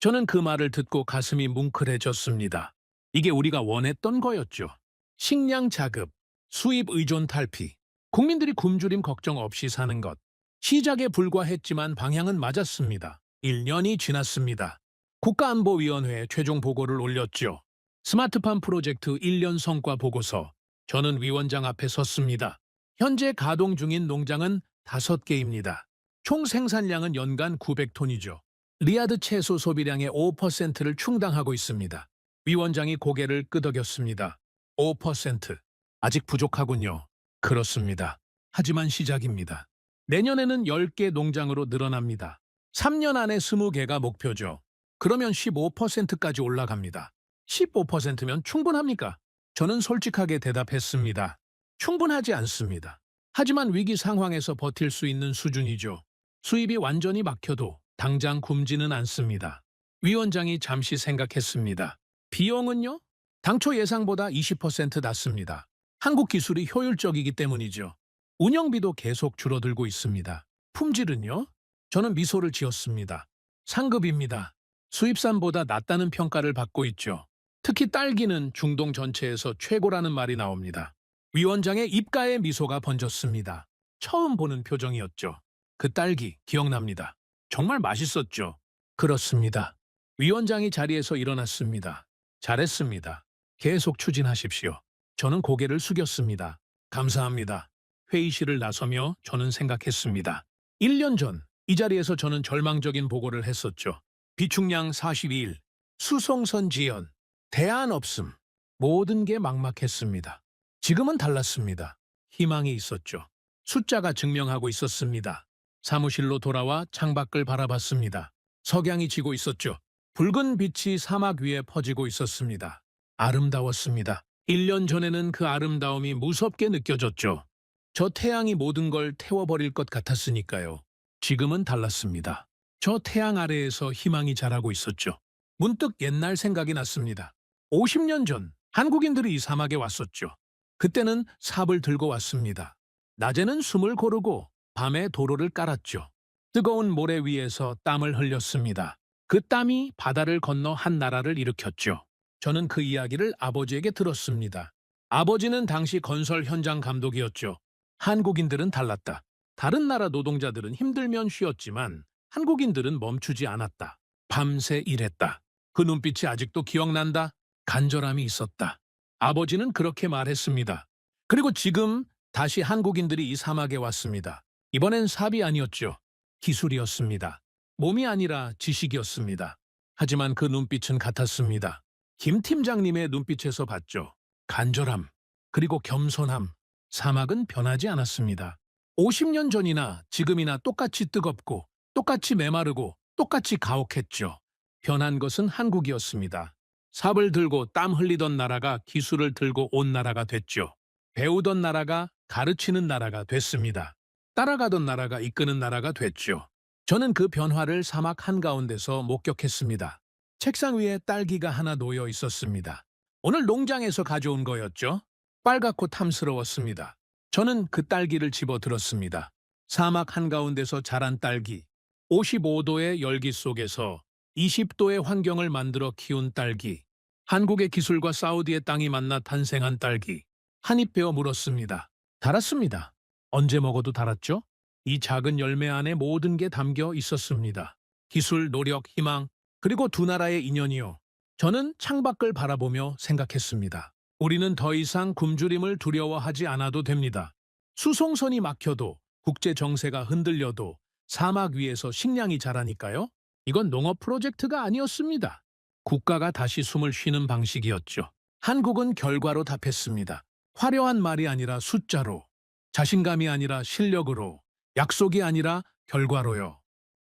저는 그 말을 듣고 가슴이 뭉클해졌습니다. 이게 우리가 원했던 거였죠. 식량 자급, 수입 의존 탈피, 국민들이 굶주림 걱정 없이 사는 것. 시작에 불과했지만 방향은 맞았습니다. 1년이 지났습니다. 국가안보위원회에 최종 보고를 올렸죠. 스마트팜 프로젝트 1년 성과 보고서. 저는 위원장 앞에 섰습니다. 현재 가동 중인 농장은 5개입니다. 총 생산량은 연간 900톤이죠. 리야드 채소 소비량의 5%를 충당하고 있습니다. 위원장이 고개를 끄덕였습니다. 5%. 아직 부족하군요. 그렇습니다. 하지만 시작입니다. 내년에는 10개 농장으로 늘어납니다. 3년 안에 20개가 목표죠. 그러면 15%까지 올라갑니다. 15%면 충분합니까? 저는 솔직하게 대답했습니다. 충분하지 않습니다. 하지만 위기 상황에서 버틸 수 있는 수준이죠. 수입이 완전히 막혀도 당장 굶지는 않습니다. 위원장이 잠시 생각했습니다. 비용은요? 당초 예상보다 20% 낮습니다. 한국 기술이 효율적이기 때문이죠. 운영비도 계속 줄어들고 있습니다. 품질은요? 저는 미소를 지었습니다. 상급입니다. 수입산보다 낫다는 평가를 받고 있죠. 특히 딸기는 중동 전체에서 최고라는 말이 나옵니다. 위원장의 입가에 미소가 번졌습니다. 처음 보는 표정이었죠. 그 딸기 기억납니다. 정말 맛있었죠. 그렇습니다. 위원장이 자리에서 일어났습니다. 잘했습니다. 계속 추진하십시오. 저는 고개를 숙였습니다. 감사합니다. 회의실을 나서며 저는 생각했습니다. 1년 전 이 자리에서 저는 절망적인 보고를 했었죠. 비축량 42일, 수송선 지연, 대안 없음, 모든 게 막막했습니다. 지금은 달랐습니다. 희망이 있었죠. 숫자가 증명하고 있었습니다. 사무실로 돌아와 창밖을 바라봤습니다. 석양이 지고 있었죠. 붉은 빛이 사막 위에 퍼지고 있었습니다. 아름다웠습니다. 1년 전에는 그 아름다움이 무섭게 느껴졌죠. 저 태양이 모든 걸 태워버릴 것 같았으니까요. 지금은 달랐습니다. 저 태양 아래에서 희망이 자라고 있었죠. 문득 옛날 생각이 났습니다. 50년 전 한국인들이 이 사막에 왔었죠. 그때는 삽을 들고 왔습니다. 낮에는 숨을 고르고 밤에 도로를 깔았죠. 뜨거운 모래 위에서 땀을 흘렸습니다. 그 땀이 바다를 건너 한 나라를 일으켰죠. 저는 그 이야기를 아버지에게 들었습니다. 아버지는 당시 건설 현장 감독이었죠. 한국인들은 달랐다. 다른 나라 노동자들은 힘들면 쉬었지만 한국인들은 멈추지 않았다. 밤새 일했다. 그 눈빛이 아직도 기억난다. 간절함이 있었다. 아버지는 그렇게 말했습니다. 그리고 지금 다시 한국인들이 이 사막에 왔습니다. 이번엔 삽이 아니었죠. 기술이었습니다. 몸이 아니라 지식이었습니다. 하지만 그 눈빛은 같았습니다. 김 팀장님의 눈빛에서 봤죠. 간절함, 그리고 겸손함. 사막은 변하지 않았습니다. 50년 전이나 지금이나 똑같이 뜨겁고, 똑같이 메마르고, 똑같이 가혹했죠. 변한 것은 한국이었습니다. 삽을 들고 땀 흘리던 나라가 기술을 들고 온 나라가 됐죠. 배우던 나라가 가르치는 나라가 됐습니다. 따라가던 나라가 이끄는 나라가 됐죠. 저는 그 변화를 사막 한가운데서 목격했습니다. 책상 위에 딸기가 하나 놓여 있었습니다. 오늘 농장에서 가져온 거였죠. 빨갛고 탐스러웠습니다. 저는 그 딸기를 집어 들었습니다. 사막 한가운데서 자란 딸기, 55도의 열기 속에서 20도의 환경을 만들어 키운 딸기, 한국의 기술과 사우디의 땅이 만나 탄생한 딸기. 한 입 베어 물었습니다. 달았습니다. 언제 먹어도 달았죠? 이 작은 열매 안에 모든 게 담겨 있었습니다. 기술, 노력, 희망, 그리고 두 나라의 인연이요. 저는 창밖을 바라보며 생각했습니다. 우리는 더 이상 굶주림을 두려워하지 않아도 됩니다. 수송선이 막혀도, 국제 정세가 흔들려도 사막 위에서 식량이 자라니까요. 이건 농업 프로젝트가 아니었습니다. 국가가 다시 숨을 쉬는 방식이었죠. 한국은 결과로 답했습니다. 화려한 말이 아니라 숫자로, 자신감이 아니라 실력으로, 약속이 아니라 결과로요.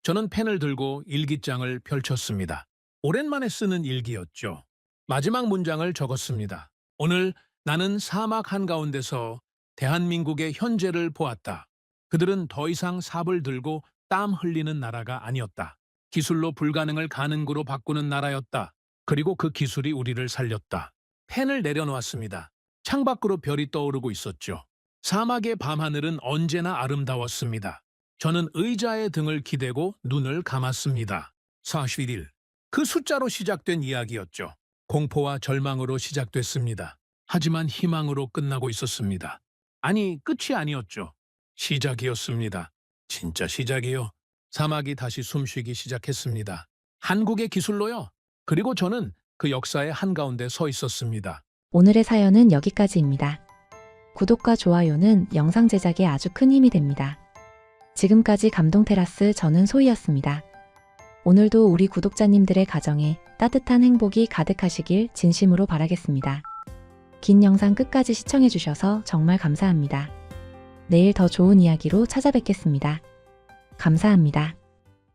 저는 펜을 들고 일기장을 펼쳤습니다. 오랜만에 쓰는 일기였죠. 마지막 문장을 적었습니다. 오늘 나는 사막 한가운데서 대한민국의 현재를 보았다. 그들은 더 이상 삽을 들고 땀 흘리는 나라가 아니었다. 기술로 불가능을 가능으로 바꾸는 나라였다. 그리고 그 기술이 우리를 살렸다. 펜을 내려놓았습니다. 창밖으로 별이 떠오르고 있었죠. 사막의 밤하늘은 언제나 아름다웠습니다. 저는 의자에 등을 기대고 눈을 감았습니다. 41일. 그 숫자로 시작된 이야기였죠. 공포와 절망으로 시작됐습니다. 하지만 희망으로 끝나고 있었습니다. 아니, 끝이 아니었죠. 시작이었습니다. 진짜 시작이요. 사막이 다시 숨쉬기 시작했습니다. 한국의 기술로요. 그리고 저는 그 역사의 한가운데 서 있었습니다. 오늘의 사연은 여기까지입니다. 구독과 좋아요는 영상 제작에 아주 큰 힘이 됩니다. 지금까지 감동테라스 저는 소희였습니다. 오늘도 우리 구독자님들의 가정에 따뜻한 행복이 가득하시길 진심으로 바라겠습니다. 긴 영상 끝까지 시청해주셔서 정말 감사합니다. 내일 더 좋은 이야기로 찾아뵙겠습니다. 감사합니다.